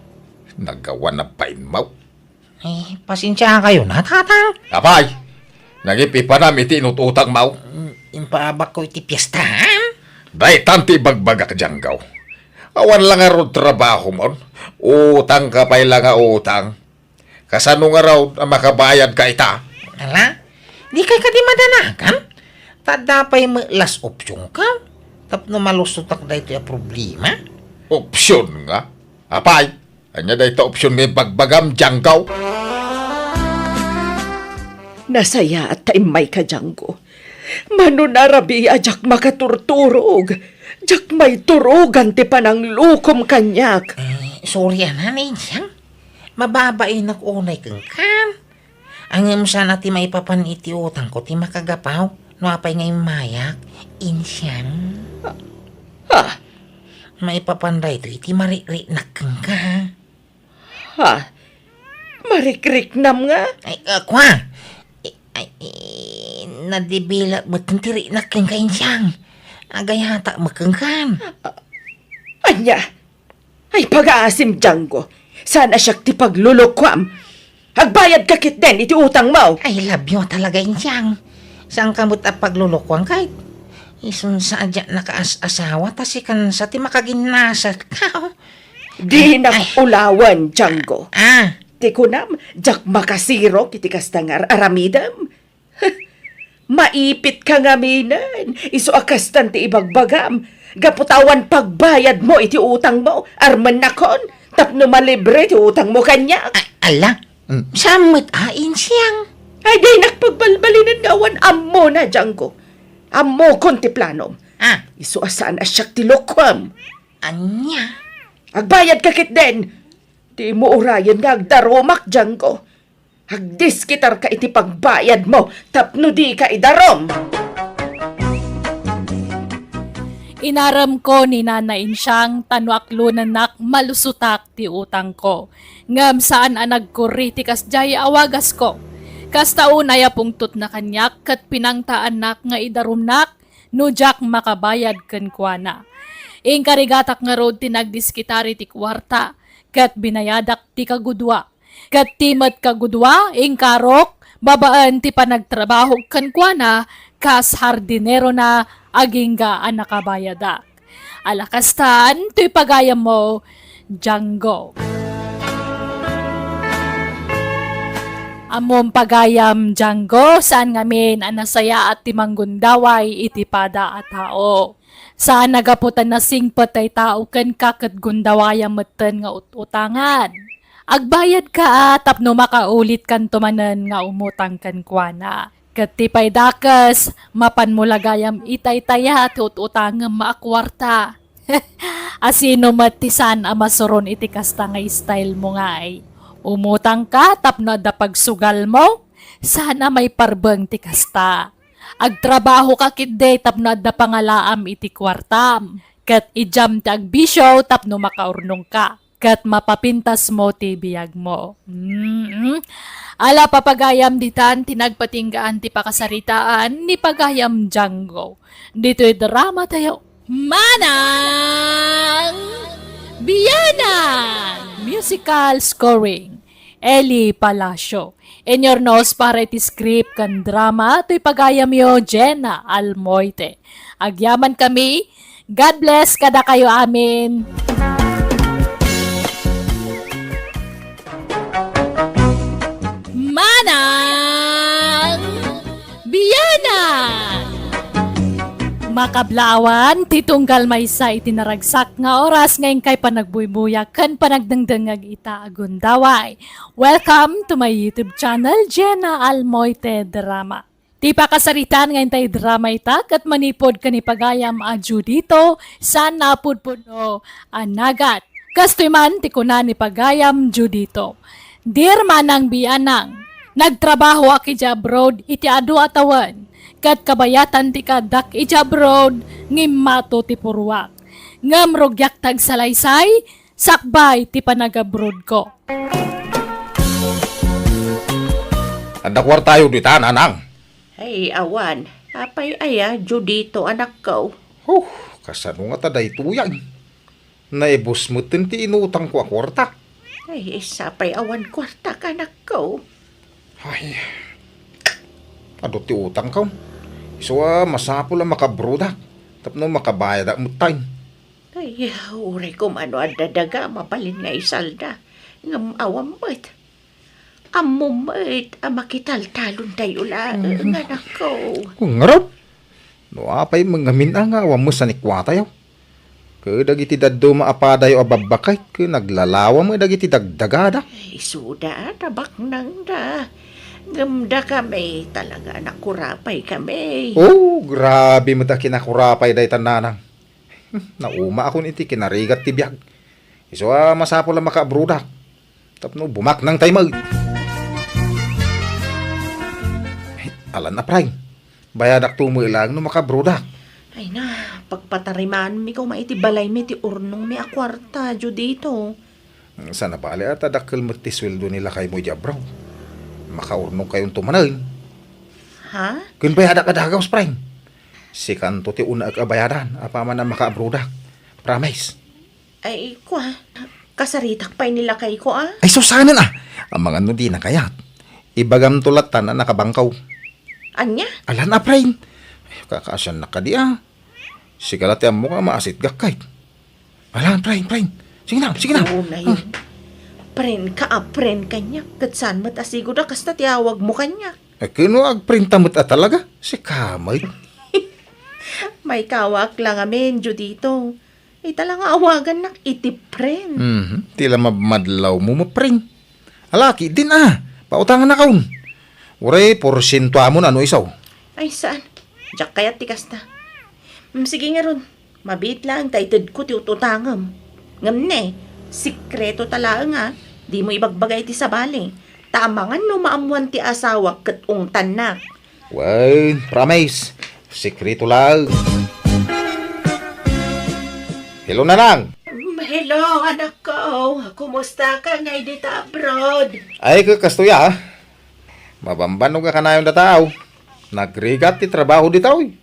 S5: Nagawa na pain mo.
S7: Eh, pasensya kayo na, tatang.
S5: Apay, nagipipanam iti inututang mo.
S7: Impabak ko iti piyestahan.
S5: Day tanti bagbagak janggaw. Awan lang nga ron trabaho mo. Utang ka pa'y lang nga utang. Kasano nga raw na makabayad ka ita?
S7: Ala, di kay ka di madanagan. Tadapay mo last option ka. Tapno malusutak da ito yung problema.
S5: Opsyon nga. Apay, anya da ito opsyon nga bagbagam janggaw.
S2: Nasaya at taimay ka, Django. Manunarabi ajak makaturturog. Jak may turugan ti panang lukom kanyak.
S7: Sorry Nanay Insyang. Mababain unay kang kan. Ang sana ti may papaniti utang ko ti makagapaw. No apay ngay mayak. Insyang.
S2: Ha?
S7: May papanday to iti marikrik na kang ka.
S2: Ha? Marikrik nam nga?
S7: Ay, kwa. Nadibila ba't tiri na kang ka Insyang. Agayata makangkan.
S2: Anya? Ay pag-aasim, Django. Sana siyak ti paglulukwam. Agbayad kakit din iti utang mo.
S7: Ay, love you talaga Insyang. Saan ka mo't paglulukwang kahit isun sa adya nakaas-asawa tasi kan sa ti makaginasat ka.
S2: Di ulawan, Django.
S7: Ah,
S2: Ti kunam, jak makasiro kiti kastangar aramidam. Maipit ka nga minan. Iso akastan ti ibagbagam. Gaputawan pagbayad mo iti utang mo. Arman nakon. Tapno malibre ti utang mo kanya.
S7: ala, samot Insyang.
S2: Ay, di nakpagbalbalinan ngawan. Ammo na, Django. Ammo kon ti planom.
S7: Ah,
S2: Iso asaan asyak ti lokwam.
S7: anya.
S2: Agbayad kakit din. Di mo urayan nga agdaromak, Django. Agdiskitar ka iti pagbayad mo, tapno di ka idarom.
S6: Inaram ko ni Nanay Insyang tanwaklo nanak malusutak ti utang ko. Ngam saan anag ko ritikas jay awagas ko. Kasta unay pungtot na kanyak kat pinangtaan nak nga idarumnak no jak makabayad ken kuana. Ing karigatak nga road tinagdiskitari ti kwarta kat binayadak ti kagudwa. Kat timat kagudwa ing karok babaan ti panagtrabaho ken kuana kas hardinero na aging ga ang nakabayadak. Alakastan, to'y pagayam mo, Django. Amom pagayam Django, saan ngamin ang nasaya at timanggundaway itipada at tao. Saan nagaputan na singpot ay tao ken kakat gundawayam meten nga utangan. Agbayad ka tapno makaulit kan tumanen nga umutang kan kuana. Ket tipay dakas, mapan mo lagayam itay-taya at utangam maakwarta. Asino matisan amasuron iti kasta nga style mo nga ay. Umutang ka tapno da pagsugal mo, sana may parbeng ti kasta. Agtrabaho ka kitday tapno da pangalaam iti kwartam. Ket ijam ti agbisyo tapno makaurnong ka. Ket mapapintas mo ti biyag mo. Ala papagayam ditan tinagpatinggaan ti pakasaritaan ni pagayam Django. Dito'y drama tayo. Manang Biyanang! Musical scoring. Eli Palacio. In your nose para iti script kan drama to'y pagayam yo Jenna Almoite. Agyaman kami. God bless kada kayo amin. Manang Biyanang! Makablawan, titunggal may sa itinaragsak nga oras ngayon kay panagbuybuyak kan panagdangdangag ita agundaway. Welcome to my YouTube channel, Jenna Almoite Drama. Ti pakasaritan ngayon tayo drama itak at manipod ka ni pagayam adyo dito sa napudpuno anagat. Kastoy man ti kunan ni pagayam dyo dito. Dear Manang Biyanang, nagtrabaho aki dya abroad iti adu atawan. Kat kabayatan ti kadak iti abroad ngimmato ti purwak. Ngam rogyak tag salaysay, sakbay ti panag-abroad ko.
S3: Adakwar tayo dita, nanang.
S2: Ay, awan. Apay aya, Judito, anak ko.
S3: Kasano nga taday tuyang. Naibos mo ti inutang ko akwarta.
S2: Ay, sapay awan kwarta ka, anak ko.
S3: Ay, adot ti utang ka. So, masapo lang makabruda. Tapno makabayad ang mutay.
S2: Ay, uri ko ano adadaga, mapalin nga isalda. Ngam awam mo't. Amom mo't, makital-talon tayo lang, anak ko.
S3: Kung ngarap. No, apay mangamin ang awam mo sa nikwata yaw. Kadag iti daddo maapada yaw ababakay. Naglalawa mo dag iti dagdagada.
S2: Ay, suda, tabak nang da. Gamda kami, talaga nakurapay kami.
S3: Oh, grabe mo ta kinakurapay day tananang. Nauma ako niti kinarigat ti biyag. Iso masapo lang makabruda. Tapno bumak ng taymag. Alan na pray. Bayadak tumuilang no makabruda.
S2: Ay na, pagpatarimaan mi ko maiti balay mi ti urnong mi akwarta, Judito.
S3: Sana pala at adakil mo ti sweldo nila kay mo jabraw. Makaurnong kayong tumanan.
S2: Ha?
S3: Kun bayadak adagaw spray. Si kanto ti una kabayaran. Apa man na makabruda. Promise.
S2: Ay, kwa. Kasaritak pa'y nila kay ko, ah.
S3: Ay, so sana na. Ang mga no di na kayat. Ibagam tulatan na nakabangkaw.
S2: Anya?
S3: Ala na, prain. Kakasyan na ka di, ah. Sigalati ang mukha maasit gakay. Ala, prain. Sige na.
S2: Oo na yun. Pren ka, pren kanya. Katsan mo't asigo na kasta tiyawag mo kanya.
S3: Ay, kuno agprinta mo't talaga. Si kamay.
S2: May kawak lang amin, Judito. Ay talang awagan nak itipren.
S3: Tila mamadlaw mo mapring. Alaki din, ah. Pautangan na kaun. Uray, porsyento amon ano isaw.
S2: Ay, saan? Diyak kaya tikas na. Sige nga ron. Mabit lang, taited ko ti ututangam. Ngam ne, sikreto tala nga. Di mo ibagbagay ti sabali. Tamangan no maamuan ti asawa kat ungtan na.
S3: Well, promise. Sekreto lang. Hello, nanang.
S2: Hello, anak ko. Kumusta ka ngay dito abroad?
S3: Ay, kakastuya, ah. Mabambanog ka na yung dataw. Nagrigat ti trabaho ditaw, eh.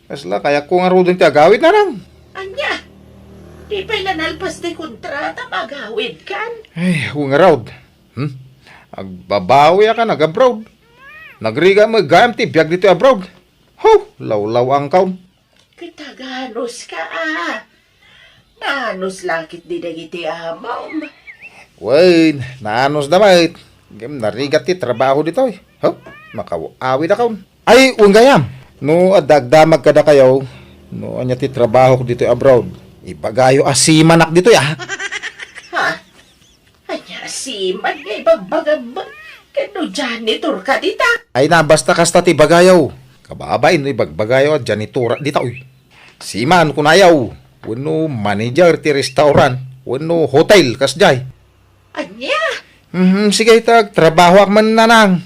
S3: Kasla, kaya ko nga rudin ti agawid na lang.
S2: Anya? Di pa'y nanalpas ti kontrata magawid kan?
S3: Ay, kung nga raud. Agbabawi ka nag-abroad. Nagriga mo gayam ti biyag dito abroad. Ho, lawlaw ang kaon.
S2: Kitaganos ka Nanos lakit di dagiti amaw.
S3: Wen, naanos damay. Gam narigat ti trabaho dito eh. Ho, makaawi na kaon. Ay, unggayam. No, adagdamag kada kayo. No, anya ti trabaho ko dito abroad. Ibagayo asimanak dito ya.
S2: Ha? Anya si man ngay bagbagab. Kano janitor ka dita?
S3: Ay na, basta kasta ti bagayaw. Kababay no, ibagbagayaw at janitura dito eh. Siman kunayaw. Wano manager ti restaurant. Wano hotel kasjay.
S2: Anya?
S3: Sige tag, trabaho ak man nanang.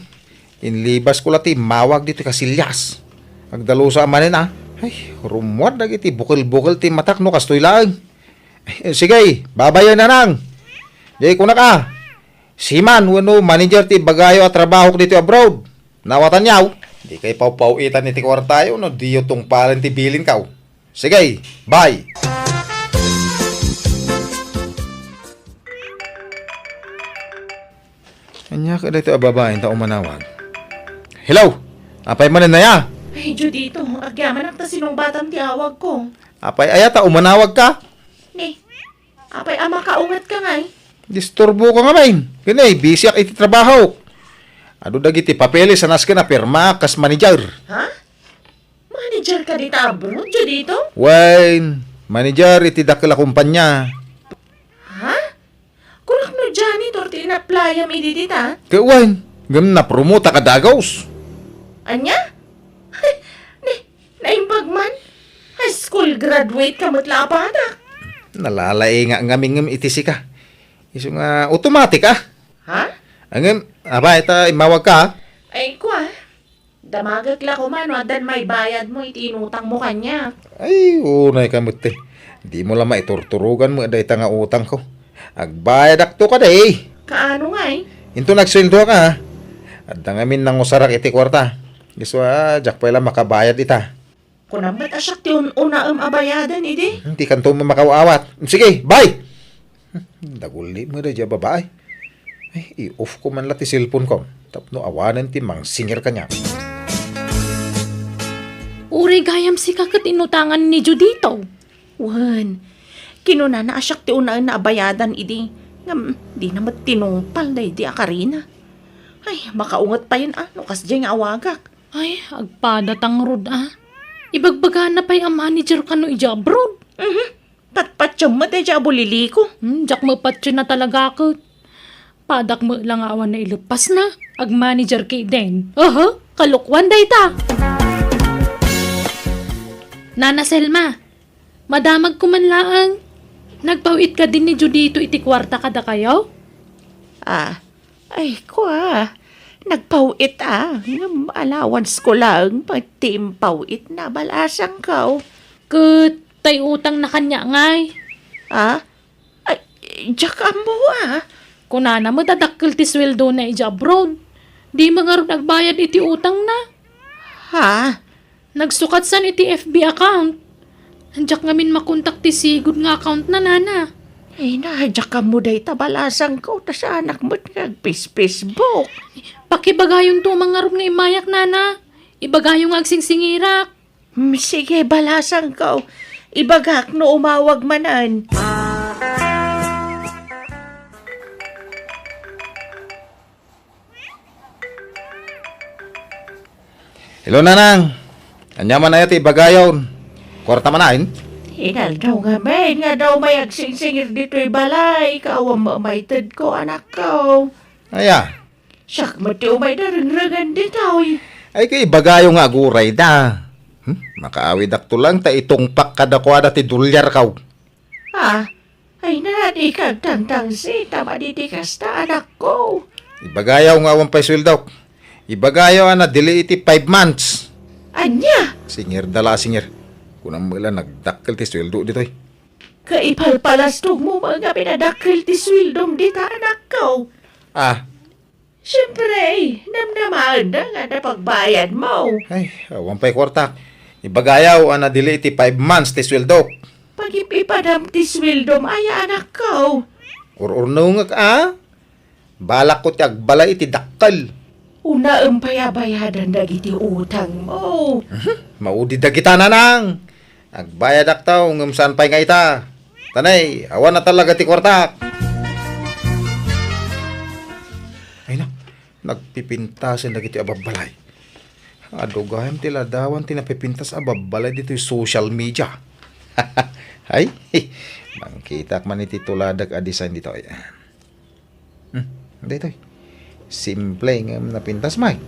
S3: Inlibas ko lati, mawag dito kasilyas. Agdalo sa amanin Ay, rumwad na iti bukil-bukil ti matak no kastoy lang. Sige, babayan nanang. Jay ko na ka. Siman, wano manager ti bagayo at trabaho ko dito abroad. Nawatan yaw. Di kay pau-pauitan iti kwartayo no diyo tong palan ti bilin kaw. Sige, bye. Anya ka dito ababain ta umanawag. Hello! Apay manin na ya?
S2: Ay, Judito, agyaman ang tasinong batang tiawag ko.
S3: Apay ayata umanawag ka?
S2: Ni, apay ama kaungat ka ngay.
S3: Disturbo ka nga main. Ganay, busy ak iti trabaho. Ado dagiti papeles sa nas ka na pirma kas manager.
S2: Ha? Manager ka dito abroad, Judito?
S3: Wayne, manager iti dakila kumpanya.
S2: Ha? Kunak no janitor ti na-playam ididita?
S3: Kaya Wayne, gam na promote ka dagaws.
S2: Anya? Naimbag man? High school graduate ka matla pa anak.
S3: Nalalay nga ngamingam itisi ka. Iso nga automatic
S2: Ha?
S3: Angam, aba ita imawag ka.
S2: Ay, kwa. Damagag la ko man, wadan may bayad mo, itinutang mo kanya.
S3: Ay, unay ka muti. Di mo lang maiturturugan mo aday nga utang ko. Agbayad akto ka day.
S2: Kaano nga eh?
S3: Into nagsweldo ka. At ngamin nang usarak iti kwarta. Gusto jak pa lang makabayad ita.
S2: Kunang ba't asyak ti una abayadan, idi?
S3: Hindi kanto mo makawaawat. Sige, bye! Daguli mo na dyan babae. Ay, i-off ko man lang ti cellphone ko. Tapno awanan ti mang singer ka niya.
S1: Uri gayam si kakat inutangan ni Judito.
S2: Wan, kinuna na asyak ti una na abayadan, idi. Ngam, di naman tinungpal na idi akarina. Ay, makaungat pa yun no kas dyan nga awagak.
S1: Ay, agpadatang rod Ibagbaga na pa'y ang manager ka no ija abroad.
S2: Patpatsyo mo tayo dyan bulili ko.
S1: Jak mo patyo na talaga ako. Padak mo lang awan na ilupas na. Ag manager kay Den. Kalukwan day ta. Nana Selma, madamag ko man laang. Nagpawit ka din ni Judito iti kwarta kada kayo?
S2: Ay, kwa. Nagpawit Ngam allowance ko lang. Pagtimpawit na balasang kao.
S1: Kat tay utang na kanya ngay.
S2: Ay, diyak mo
S1: Kunana mo dadakkel ti sweldo na ija abroad. Di mga rin nagbayad iti utang na.
S2: Ha?
S1: Nagsukat san iti FB account. Andiyak ngamin makontak ti sigud nga account na nana.
S2: Ay, diyak mo day tabalasang ko. Tas anak mo't nag-Facebook.
S1: Pakibagayon to mga rin nga imayak nana. Ibagayon nga agsingsingirak.
S2: Sige, balasang ko. Ibagak no umawag manan.
S3: Hello, nanang. Anya man na iti bagayon. Kwarta manain.
S2: Hinal daw nga daw may agsingsingir dito'y balay. Ikaw ang mamaitad ko, anak ko.
S3: Aya.
S2: Siyak mo ti umay na rinragan dito.
S3: Ay kay bagayo nga aguray da. Makaawid akto lang ta itong pak kadakwada ti dolyar kaw.
S2: Ay nani kag tangtang si tama diti kasta anak ko.
S3: Ibagayaw nga awan pa'y sweldo. Ibagayaw na dili iti 5 months.
S2: Anya,
S3: Singir dala singir. Kunang mula nagdakkel ti sweldo ditoy.
S2: kaipalpalastog mo mga pinadakil ti swildom dita anak ko. Siyempre, namnaman na nga na pagbayad mo.
S3: Ay, awan pa'y kwarta. Ibagayaw na dili iti 5 months ti sweldo.
S2: Pag ipipadam ti swildom ay anak ko.
S3: Ururno nga balak ko ti agbalay iti dakkel.
S2: Una payabayadan dagiti utang mo.
S3: Maudi da kita nanang. Agbayad ak tao, ngumsan pa'y nga ita. Tanay, awan na talaga ti kwartak. Ay na, nagpipintasan na kiti ababalay. Adugahan tila dawan tinapipintas ababalay dito yung social media. Ay, mangkitak man iti tuladag a design dito. Dito. Simple nga napintas may.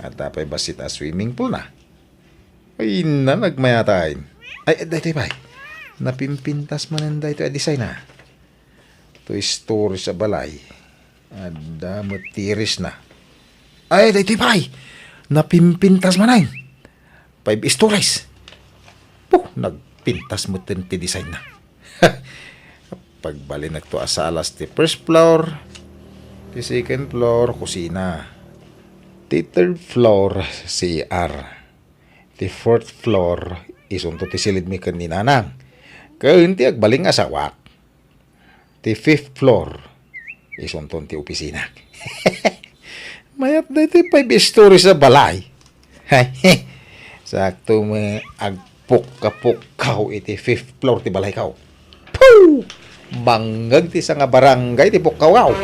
S3: At tapay basit a swimming pool na. Ay na, nagmayatain. Ay, dito ba? Napimpintas man ang dito a design na. Ito story sa balay. Ada mo tiris na. Ay, dito ba? Napimpintas man ay. 5 stories. Nagpintas mo ti design na. Pagbali nagto asalas ti first floor, ti second floor, kusina. Ti third floor, CR. Ti fourth floor, isunto ti silid mi kaninanang. Kaun ti agbaling asawak. Ti fifth floor, isunto ti opisina. Mayat na iti 5 stories sa balay. Sakto mo agpuk-kapuk iti 5th floor ti balay kaw. Poo! Banggag ti sa nga barangay ti pukkaw.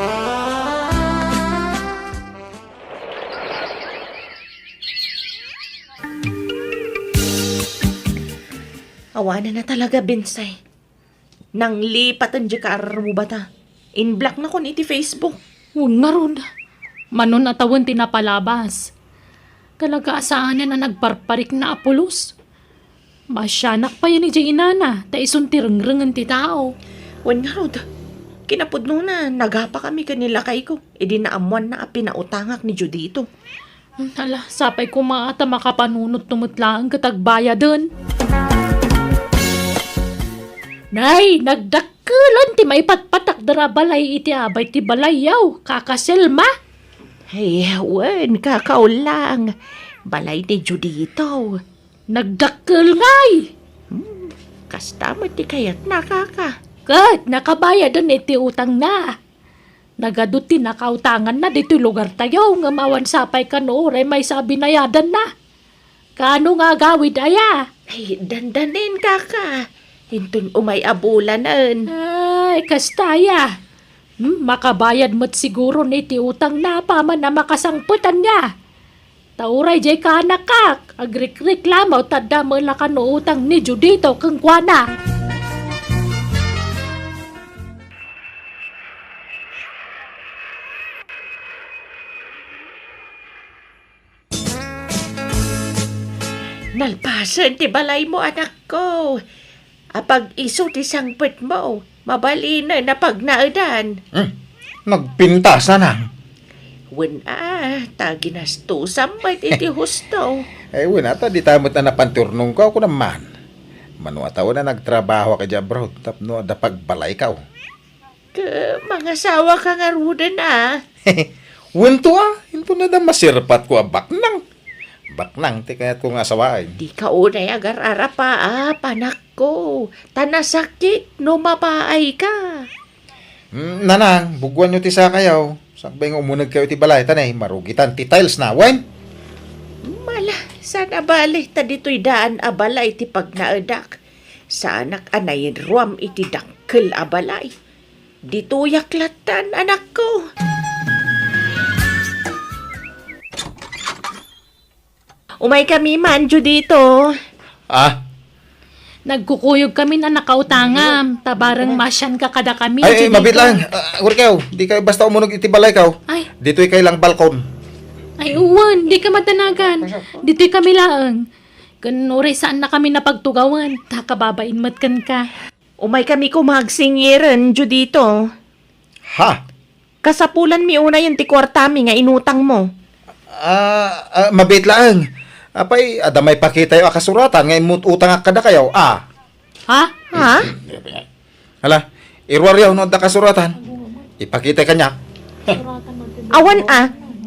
S2: Awanan na talaga, Bensay. Nang lipatan di ka arar mo bata. In-block na kon iti Facebook.
S6: Huwag na ron. Manon atawan tinapalabas. Kalagaasaan na nagparparik na apulos. Masyanak pa yan ni Jay Inana. Ta isuntirang-rangan ti tao.
S2: Wan nga rod. Kinapudno na, nagapa kami kanila kay ko. E di naamuan na pinautangak ni Judito.
S6: Hala, sapay ko maata makapanunot tumutlaan katagbaya dun. Nay, nagdakkelan ti may patpatak dara balay iti abay ti balayaw. Kakaselma.
S2: Hey, wan, kakao lang. Balay ni Judito.
S6: Nagdakkel ngay.
S2: Kasta mo ti kayat nakaka.
S6: Kat, nakabayadan iti utang na. Nagaduti nakautangan na dito lugar tayo. Nga mawan sapay ka nooray may sabi na yadan na. Kano nga gawid aya?
S2: Ay, dandanin kaka. Hintun umay abulanan.
S6: Ay, kastaya. Makabayad mo't siguro niti utang na paman na makasangputan niya. Tauray jay ka nakak. Agrik-reklamaw tadda mo la ka no utang ni Judito kang kuana.
S2: Nalpasan ti balay mo, anak ko. Apag iso ti sangpet mo, mabali na pagnaedan.
S3: Nagpintas na nang.
S2: Wen taginasto sambat iti husto.
S3: Ay, wala ta, di tayo na napanturnong ka ako naman. Manuatawa na nagtrabaho ka dyan, bro. Tapno, da pagbalay ka.
S2: Mga sawa ka nga rudan
S3: Wento hinto na da masirpat ko baknang. Baknang, ti kaya ko nga sawain.
S2: Di ka unay agar-ara pa, panak ko. Tanasakit, no mapaay ka.
S3: Nanang, bugwan nyo ti sa kayaw. Sakbay nga umunag kayo ti balay, tanay, marugitan ti tiles na, wen?
S2: Mala, sana bali, ta dito'y daan abalay ti pagnaedak. Sa anak anayin ruam iti dakkel abalay. Dito yaklatan, anak ko. Umay kami man, Judito.
S6: Nagkukuyog kami na nakautangam. Tabarang masyan ka kada kami.
S3: Ay,
S6: Judito.
S3: mabit lang. Uri kayo, di kayo basta umunog iti balay kayo.
S6: Ay.
S3: Dito'y kayo lang balkon.
S6: Ay, uwan, di ka matanagan. Dito'y kami laang. Kanuri saan na kami napagtugawan. Takababain matkan ka.
S2: Umay kami kumagsingiran, Judito.
S3: Ha?
S2: Kasapulan mi una yung ti kwartami nga inutang mo.
S3: Mabit lang. Apay, adamay pakita yung akasuratan. Ngayon utang kada kayo.
S6: Ha?
S2: Ha?
S3: Hala, irwaryaw no da kasuratan. Ipakita kanya.
S2: Awan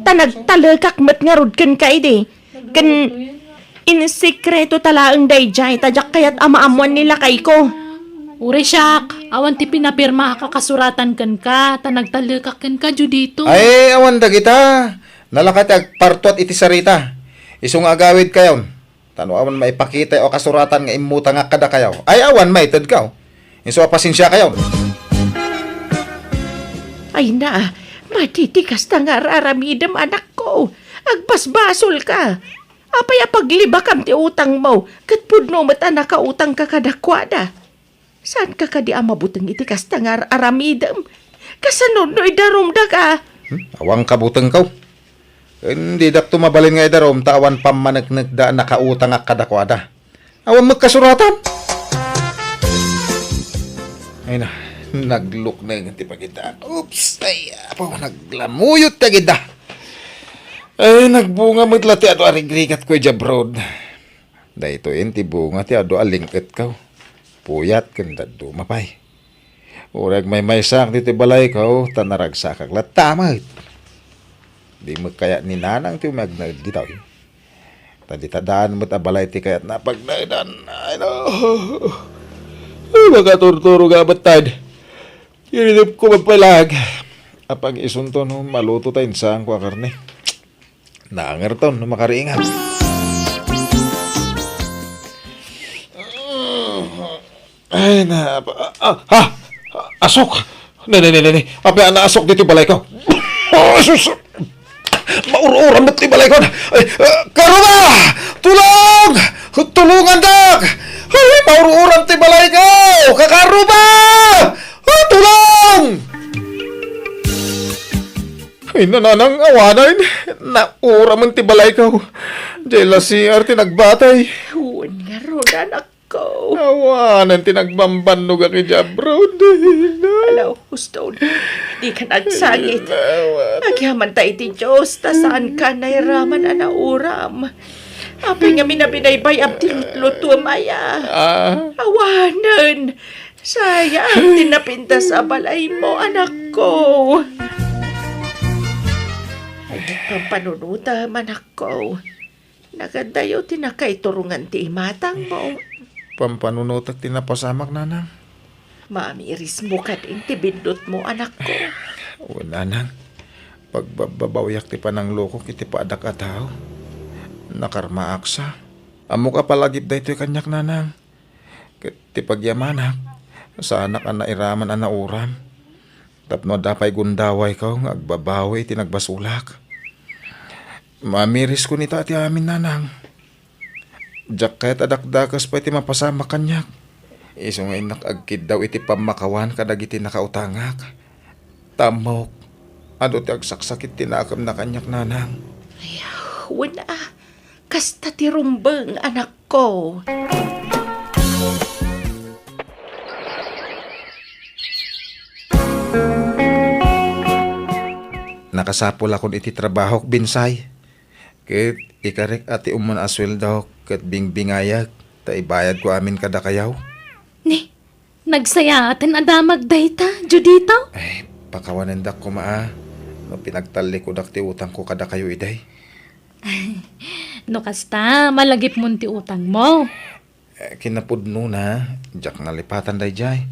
S2: tanagtalakak mat nga rod kan ka ide. Kan insekreto talaang dayjay, tajak kayat amaamuan nila kay ko.
S6: Uri siyak, awan ti pinapirma kakasuratan kan ka, tanagtalakak kan ka, Judito.
S3: Ay, awan da kita. Nalakat ag partuat iti sarita. Isong agawid kayon. Tano awan maipakita o kasuratan nga imuta nga kada kayaw. Ay awan maited kaw. Iso pasensya kayaw.
S2: Ay na, matitikas na nga raramidam anak ko. Agpasbasol ka. Apay pagliba kam ti utang mo. Kat pudno mata nakautang ka kadakwada. Saan ka kadi amabutang itikas na nga aramidam? Kasanod no idarumda ka.
S3: Awang kabuteng kaw. Hindi dak tumabalin nga idarom tawan pamanagnig da nakautang nga kadakwada. Awan magkasuratan. Ay na, nagluk na yung tipagita. Oops, ay, apo, naglamuyot na gida. Ay, nagbunga magla ti ado arigrigat ko jabrod. Da ito yun, ti bunga ti ado alingket kaw. Puyat kanda dumapay. Urag may sak dito balay kaw, tanaragsakak latamay. Di mo kaya ni nanang ti umagnag ditaw. Tadi tadaan mo't abalay ti kaya't napagnagdan. Ay no. Ay, makaturturo ka batad. Irinip ko magpalag. Apag isunto no, maluto tayo sa ang kwa karne. Naangarton no, makariingat. Ay, na... Asok! Nene. Apa na asok dito balay ko? Asus! Maur-uran ba't di balay ko? Ay, Karuna! Tulong! Tulungan dak! Ay, maur-uran ti balay ko! Kakaruba! Tulong! Ay, nananang awanan. Naura man ti balay ko. Jela si Arte nagbatay.
S2: Huwag nga ron, anak ko.
S3: Awanan ti nagbambanog ang ijabrod.
S2: Alaw, gusto. Di ka nagsangit. Agyaman tayo ti Diyos, ta saan ka nairaman anauram. Apay nga minabinaybay abdi luto maya. Awanan. Sayang, tinapinta sa balay mo, anak ko. Ay, kang panunuta, anak ko. Nagandayo tinakaiturungan ti imatang mo.
S3: Pampanunutak tinapasamak nanang.
S2: Mamiris mo ka din ti bindot mo, anak ko.
S3: O nanang, pagbabawyak ti panang loko kiti paadak ataw. Nakarma aksa. Amo ka palagip da ito'y kanyak nanang. Ti pagyamanak, sa anak ang nairaman ang nauram. Tapno dapay gundaway ka, agbabawi ti nagbasulak. Mamiris ko nita ti amin nanang. Diyak kahit adakdakas pa iti mapasama kanyak. Iso nga inakagkid daw iti pamakawan kadag iti nakautangak. Tamok. Ado ti agsaksakit tinakam na kanyak nanang.
S2: Wala. Kasta ti rumbeng, anak ko.
S3: Nakasapol akong iti trabaho binsay. Ket ikarek ati uman asweldo ket bingbingayag ta ibayad ko amin kada kayaw.
S6: Ni, nagsayatan adamag dayta, Judito?
S3: Ay, pakawanan dak ko maa. No pinagtali ko dak ti utang ko kada kayo iday.
S6: No kasta, malagip mo ti utang mo.
S3: Kinapudno na, jak nalipatan day jay.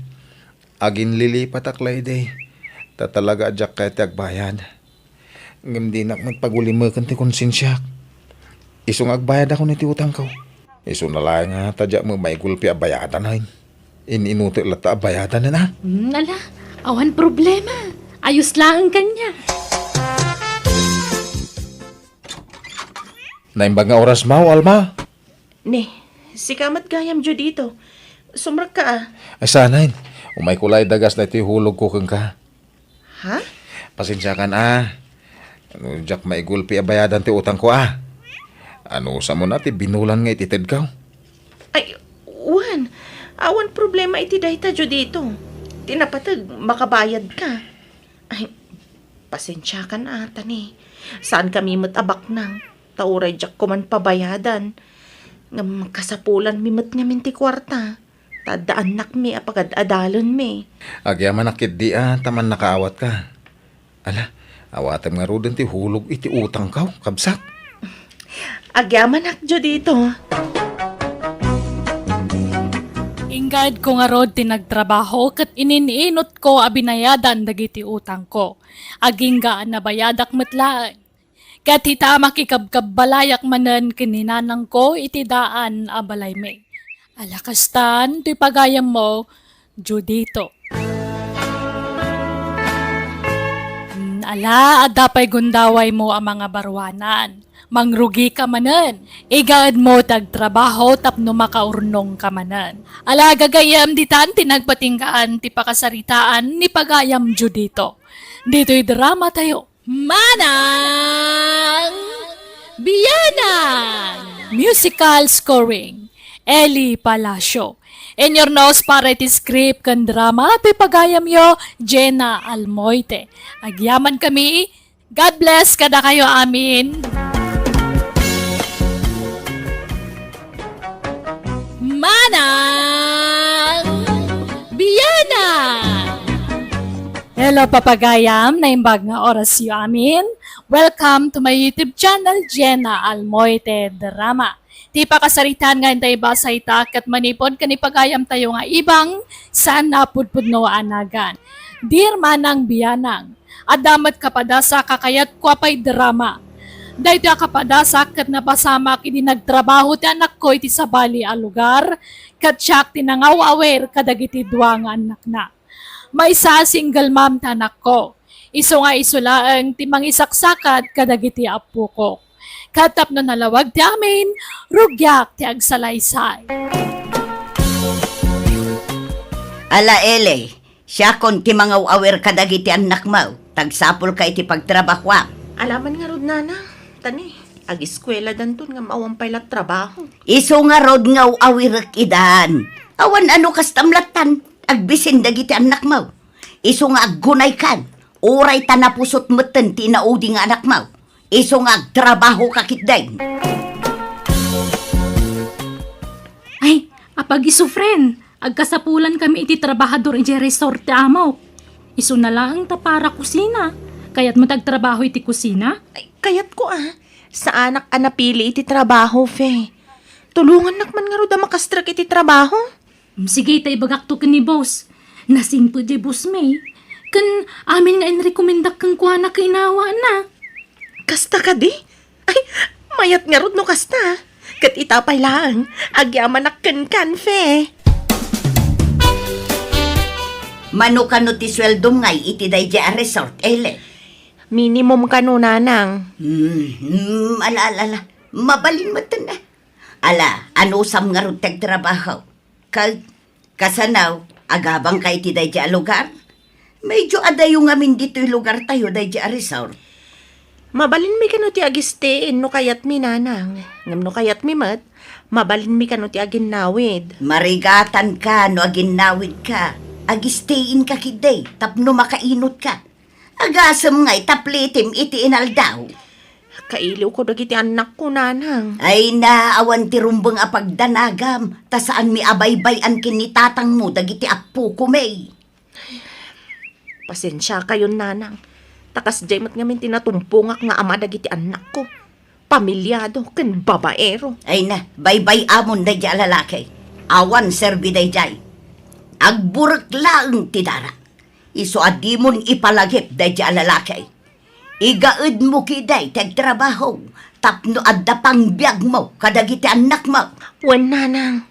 S3: Agin lilipat aklay day. Ta talaga jak kay ti agbayad. Ngem di nak magpagulimakan ti konsensyak. Isong agbayad ako ni ti utang ko. Iso na lang nga, tadya mo may gulpi abayadan hain. Ininuti lata abayadan na na.
S6: Ala, awan problema. Ayos lang ang kanya.
S3: Naimbang nga oras mo, Alma.
S2: Ni, si kamat gayam dyo dito. Sumrak ka.
S3: Ay sanayin, umay kulay dagas na iti hulog ko kang ka.
S2: Ha?
S3: Pasensya ka na. Ano, jak may gulpi abayadan ti utang ko Ano sa mo na ti binulan nga iti ted ka?
S2: Ay, Juan. Awan problema iti dayta dyo dito. Tinapatag, makabayad ka. Ay, pasensya ka na ata ni. Saan kami matabak nang? Tauray jak ko man pabayadan. Ngam kasapulan mimot nga minti kwarta. Tadaan nak mi apagad adalan mi.
S3: Agyaman nakit di taman nakaawat ka. Ala, awatem nga rodin ti hulog iti utang ka, kabsak.
S2: Agyaman nak dyo dito.
S6: Ingad ko nga rod tinagtrabaho kat iniinot ko abinayadan dagiti utang ko. Aging gaan na bayadak matlaan. Kat hita makikabkabalayak manen kininanang ko iti daan a balay me. Alakastan, to'y pagayam mo, Judito. Ala, adapay gundaway mo ang mga barwanan. Mangrugi ka manen. Igaad mo tagtrabaho tapno makaurnong ka manen. Ala, gagayam ditan tinagpatingkaan ti pakasaritaan ni pagayam Judito. Dito'y drama tayo. Manang Biyanang! Musical scoring, Eli Palacio. In your nose para iti script kan drama, ti pagayam yo, Jenna Almoite. Agyaman kami, God bless kada kayo amin. Manang Biyanang! Hello papagayam, naimbag nga oras yu amin. Welcome to my YouTube channel, Jenna Almoite Drama. Ti pakasaritan nga intay basay tak at manipod kanipagayam tayo nga ibang saan napudpud no anagan. Dear Manang Biyanang, adamat kapadasa kakayat ko apay drama. Dahil kapadasa kat napasamak iti nagtrabaho ti anak ko iti sabali a lugar, kat siyak tinangaw-awer kadagiti dua nga anak na. May isa single mom tanak ko. Iso nga isulaang timang isaksakat kadagiti apo ko. Katap no nalawag ti amin, rugyak ti agsalaysay.
S8: Ala ele, siya kon ti mga awer kadagiti anak mo. Tagsapol ka iti pagtrabaho.
S2: Alaman nga rod nana, tani, ag-eskwela danton nga maawampay lat trabaho.
S8: Iso nga rod nga awirak idan. Awan ano kastamlatan, agbisin dagiti anak mo. Iso nga aggunay kan, oray tanapusot meten ti naudi nga anak mo. Iso nga agtrabaho kakitday.
S9: Ay, apag iso friend, agkasapulan kami iti trabahador iti resort ti amo. Iso na lang ta para kusina. Kaya't mo tagtrabaho iti kusina?
S2: Ay, kayat ko sa anak anapili iti trabaho, fe. Tulungan nakman nga rod a makastrak iti trabaho.
S9: Sige, tay bagakto ka ni boss. Nasimpo di boss may. Kan amin nga inrekomendak kang kuha na kainawa na.
S2: Kasta ka di? Ay, mayat nga rod no kasta. Kat itapay lang, agyaman kan fe.
S8: Mano kano ti sweldom ngay iti dayja a resort, ele.
S2: Minimum ka no, nanang.
S8: Ala, mabalin mo ito na. Ala, ano sam nga rod tagtrabaho? Kasanaw, agabang kay ti dayja a lugar? Medyo adayo ngamin dito yung lugar tayo dayja a resort.
S2: Mabalin mi kano ti agistiin no kayat mi, nanang. Ngam no kayat mi mat, mabalin mi kano ti aginawid.
S8: Marigatan ka no aginawid ka. Agistein ka kiday, tapno makainot ka. Agasam nga'y taplitim iti inaldaw.
S2: Kailiw ko dagiti anak ko, nanang.
S8: Ay naawan ti rumbang apagdanagam, ta saan mi abaybayan kinitatang mo dagiti apo ko may.
S2: Pasensya kayo, nanang. Takas jay mat ngamin tinatumpungak nga ama dagiti anak ko. Pamilyado, ken babaero.
S8: Ay na, baybay amon dayja lalaki. Awan serbi dayjay. Agburak laeng ti dara. Iso adimon ipalagip dayja lalaki. Igaed mo kiday tagtrabaho. Tapno adda pang biyag mo kadagiti anak mo.
S2: Wen, nanang.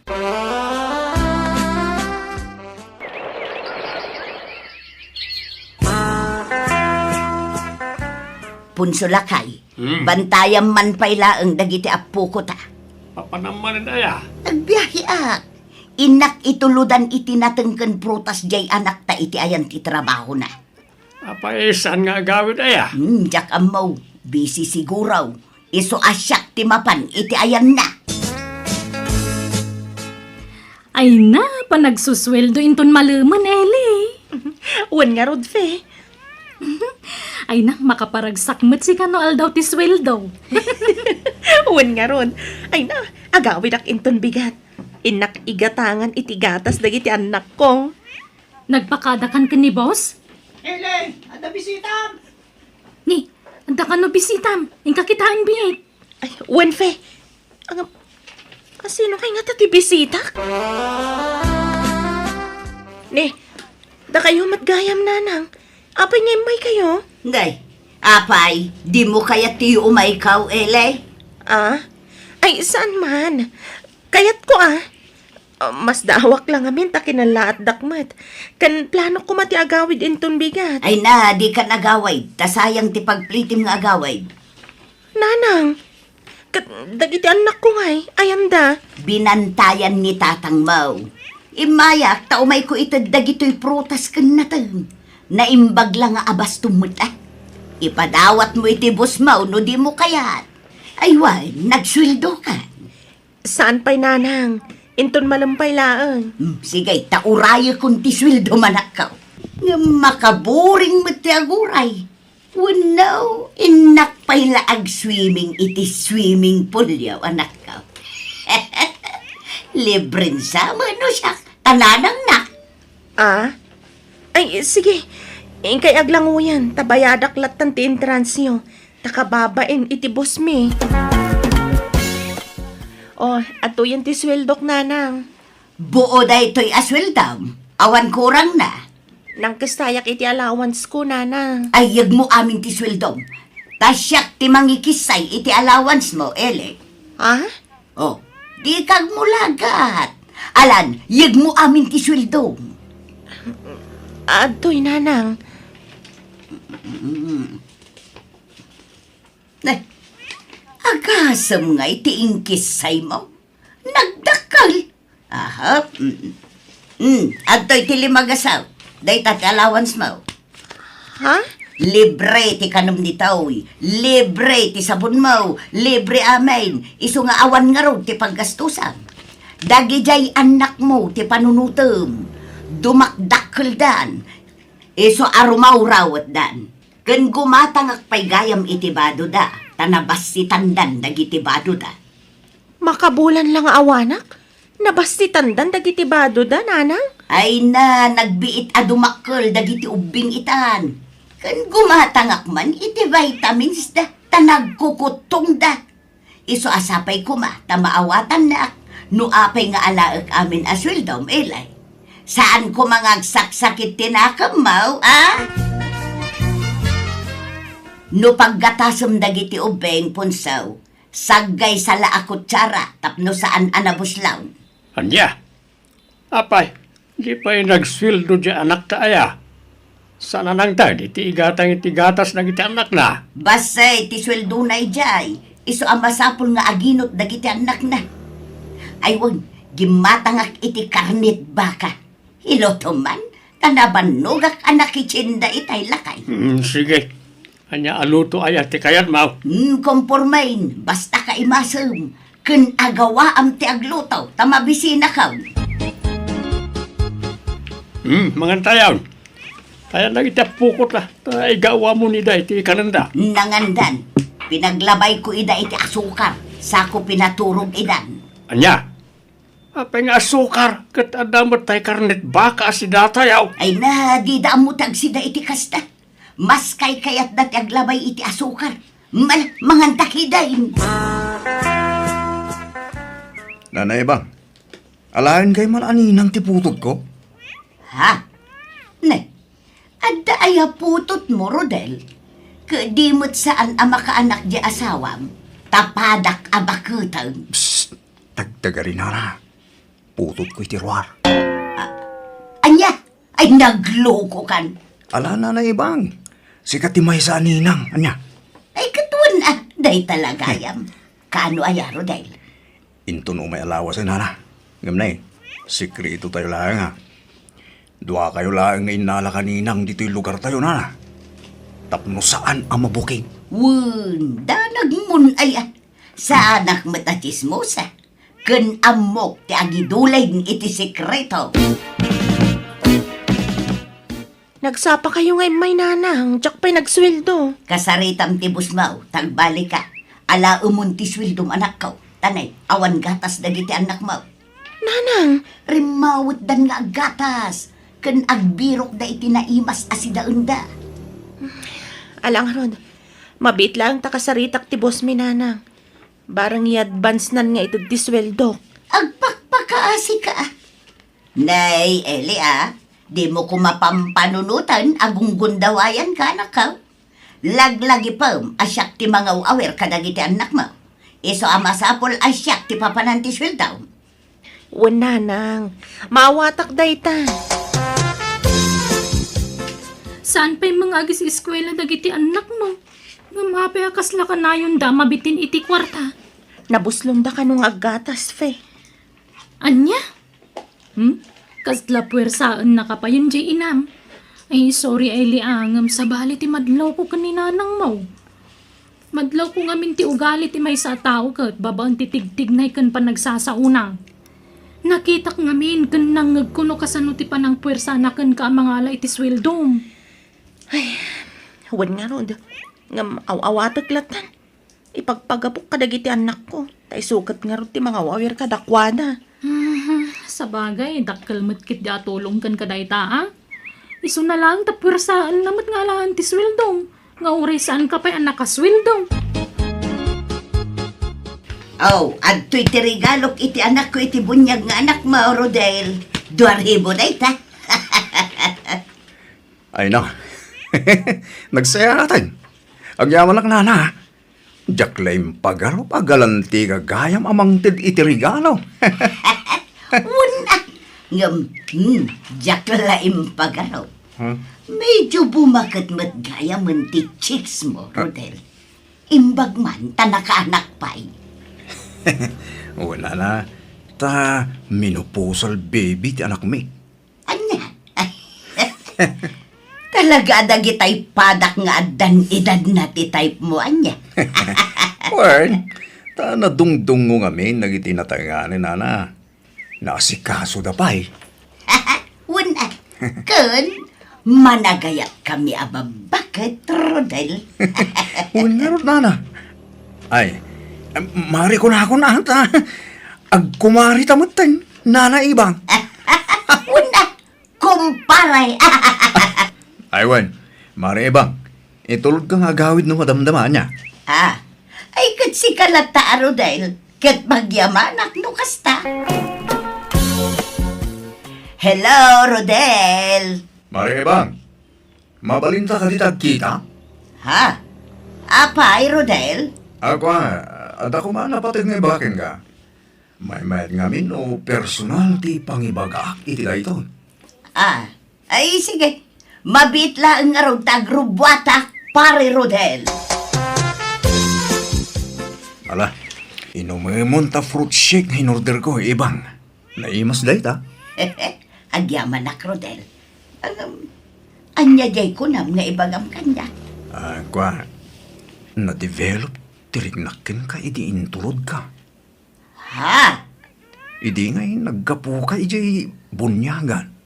S8: Punso lakay. Bantayam man paylaeng dagiti apo ko ta.
S10: Papanaman na ya.
S8: Agbiyahe Inak ituludan iti natengken prutas jay anak ta iti ayan ti trabaho na.
S10: Apa saan nga gawin na ya?
S8: Jak amaw, busy siguraw. Iso asyak ti mapan iti ayan na.
S9: Ay na, panagsusweldo inton malaman, Eli.
S2: Wen nga rod, fe.
S9: Ay na, makaparagsak si kano aldaw ti sweldo.
S2: Wen nga rod. Ay na, agawid ak inton bigat. Inak igatangan iti gatas dagiti anak ko.
S9: Nagpakadakan ka ni boss?
S7: Ele, ada bisitam!
S9: Ni, anda ka no bisitam. Ingka kitaan biyay.
S2: Ay, wen, fe. Sino kay nga tati bisita? Ni, da kayo matgayam, nanang. Apay ngay may kayo?
S8: Ngay, Apay, di mo kaya ti umaykaw, Ele?
S2: Ah? Ay, saan man? Kayat ko mas daawak lang amin ta kinalaat dakmat. Kan plano ko mati agawid inton bigat.
S8: Ay na, di ka nagaway. Tasayang ti pagplitim nga agaway.
S2: Nanang, dagiti anak ko ngay, ayam da.
S8: Binantayan ni tatang Mau. Imayak, taumay ko ito dagito'y prutas kan natang. Naimbag lang nga abas tumut Ipadawat mo iti bus Mau no di mo kayat. Ay why, nagsweldo ka.
S2: Saan pa'y nanang? Inton malampay laang.
S8: Sige, tauraya kung ti sweldo manakaw. Nga makaburing mo ti aguray. Wano, inak pa'y laag swimming iti swimming pool yaw, anak ka. Libren sama no siya, tananang nak.
S2: Ay, sige. Ingkay aglanguyan, tabayadak latan ti intransyo. Takababain iti bus mi. Oh, ato yan ti sweldok nanang.
S8: Buo da ito'y asweldam. Awan kurang na.
S2: Nang kastayak iti allowance ko, nanang.
S8: Ayag mo amin ti sweldom. Tasyak ti mangikisay iti allowance mo, Ele.
S2: Ha?
S8: Oh, di kag mulagat. Alan, yag mo amin ti sweldom.
S2: Ato'y nanang.
S8: Agasam nga iti ingkisay mo. Nagdakal. Aha. Adto'y ti limagasaw. Day tati allowance mo.
S2: Ha?
S8: Libre ti kanom ni Tawi. Libre ti sabon mo. Libre amin. Iso nga awan nga ro ti paggastusan. Dagi jay anak mo ti panunutom. Dumakdakkel dan. Iso arumaw rawat dan. Ken gumatangak pay gayam iti bado da. Tanabas si tandan dagiti bado da.
S2: Makabulan lang awanak? Nabas ti tandan dagiti bado da, nanang?
S8: Ay na, nagbiit adumakkel dagiti ubing itan. Kan gumatangak man iti vitamins da. Tanagkukutong da. Iso asapay kuma, tamaawatan na. No apay nga alaak amin aswildom, Elay. Saan ko mangagsakit tinakam mo, No paggatasam dagiti ubeng punsaw, saggay sa laakot tsara, tapno saan anabuslaw.
S10: Anya? Apay, di pa'y nagsweldo di anak ta aya. Sana nang tayo, iti igatas na iti anak na.
S8: Basay, ti sweldo na ijay, iso ang masapul nga aginot dagiti anak na. Aywan, gimatangak iti karnit baka. Hiloto man, tanabanugak anak itsinda itay lakay.
S10: Sige. Anya aluto aya, ti kayat mau.
S8: Kompormain, basta ka imasam. Kun agawa am ti agluto, tamabisina ka.
S10: Mga tayaw. Kaya nang itapukot na, igawa mo ni da iti kananda.
S8: Nangandan, pinaglabay ko ida iti asukar, sako pinaturog idan.
S10: Anya? Apay nga asukar, kat adamot tay karnet baka si datayaw.
S8: Ay na, di da amutag sida iti kasta. Mas kay kayat dati aglabay iti asukar. Mangantakidain.
S3: Nanay bang, alain kay malaninang tiputod ko?
S8: Ha? Ne, adda aya putot mo, Rodel. Kadimot saan ang makaanak di asawam. Tapadak abakutang.
S3: Psst, tagdagarin na. Putot ko'y tiruar.
S8: Anya, ay nagloko kan.
S3: Ala nanay bang, sikat timay sa aninang, anya.
S8: Ay katuan day talagayam. Kaano aya, Rodel?
S3: Inton umay alawas ay nana. Ngamnay, sikrito tayo lang ha. Dua kayo lang nga inala kaninang dito'y lugar tayo nana. Tapno saan ang mabuking?
S8: Danag mun ay sa anak matatismosa. Kun amok ti agidulay iti sekreto.
S2: Nagsapa kayo ngay may nanang, jak pa'y nagsweldo.
S8: Kasaritam ti busmaw, tagbalik ka. Ala umunti swildom anak ko. Tanay, awan gatas dagiti anak mo.
S2: Nanang,
S8: Rimawit dan nga gatas. Kun agbirok da iti naimas asidaon da.
S2: alang rod, mabit lang takasaritak ti boss mi nanang. Barang i-advance nan nga ito di sweldo.
S8: Agpakpakaasi ka. Nay, Eli di mo ko mapampanunutan agong gundawayan ka anak ka. Laglagi pam, asyak ti mga awer kadagiti anak mo. Iso amasapol asyak ti papananti sweldaw.
S2: Wala nang. Maawatak dayta.
S9: Saan pa yung mga agis eskwela dagiti anak mo? Nga mapayakasla ka na yun da mabitin iti kwarta.
S2: Nabuslong da ka nung agatas, fe.
S9: Anya? Kasla puwersaan na ka pa yun, Jay Inam. Ay, sorry ay liangam sa bali ti madlaw ko kaninanang mo. Madlaw ko nga minti ugali ti may sa tao kat babaan ti tigtignay kan pa nagsasaunang. Nakita ko nga min kan nangag kuno kasano ti panang puwersa na kan ka amangala iti sweldom.
S2: Huwag nga ron. Nga awatak latan. Ipagpagapok kadagiti anak ko. Tay sukat nga ron ti mga wawer kadakwana.
S9: Sa bagay, dakkel matkit di atulong kan kadayta ha? Iso na lang tapwersaan namat nga lang ti sweldom. Nga uray saan ka pa anak ka sweldom.
S8: Oh, adto iti regalok iti anak ko iti bunyag nga anak mo, Rodel. 2,000 dayta.
S5: Ay na. Nagsaya natin. Agyaman lang nana. Jaklaim pagaro pagalanti gagayam amang tid iti regalo.
S8: Una. Jak laim pagaraw. Medyo bumakat mat gaya man ti chicks mo, Rodel. Imbag man, tanaka-anak pa'y.
S5: Wala na. Ta minupusal baby ti anak mi.
S8: Anya? Talaga dagitay padak nga adan edad na ti type mo, anya.
S5: Well, ta nadungdungo ngamin nagitinatayanganin nana. Nasikaso da pa'y.
S8: Una. Kun, managayat kami ababakit, Rodel.
S5: Wala ron nana. Ay, mari ko na ako na ta. Agkumari tamatan. Nana ibang.
S8: Una. Kumparay.
S5: Aywan, mari ibang. Itulog kang agawid ng madamdaman niya.
S8: Ay kat si kalata, Rodel. Kat magyamanak no kasta. Hello, Rodel.
S5: Mari ibang. Mabalinta ka ditag kita?
S8: Ha? Apay, Rodel?
S5: Ako at ako man napatid nga ibakin ka. May mayat ngamin o personal ti pangibaga iti dayton.
S8: Ay sige. Mabitla ang araw tagrubwata, pare Rodel.
S5: Ala, inumemon ta fruit shake na in-order ko, ibang. Naimas dayta.
S8: Agyaman na, Rodel. Anya jay ko nam nga ibagam kanya.
S5: Kwa, na-develop tirignakin ka, idi intulod ka.
S8: Ha?
S5: Idi ngay naggapu ka, ijay bunyagan.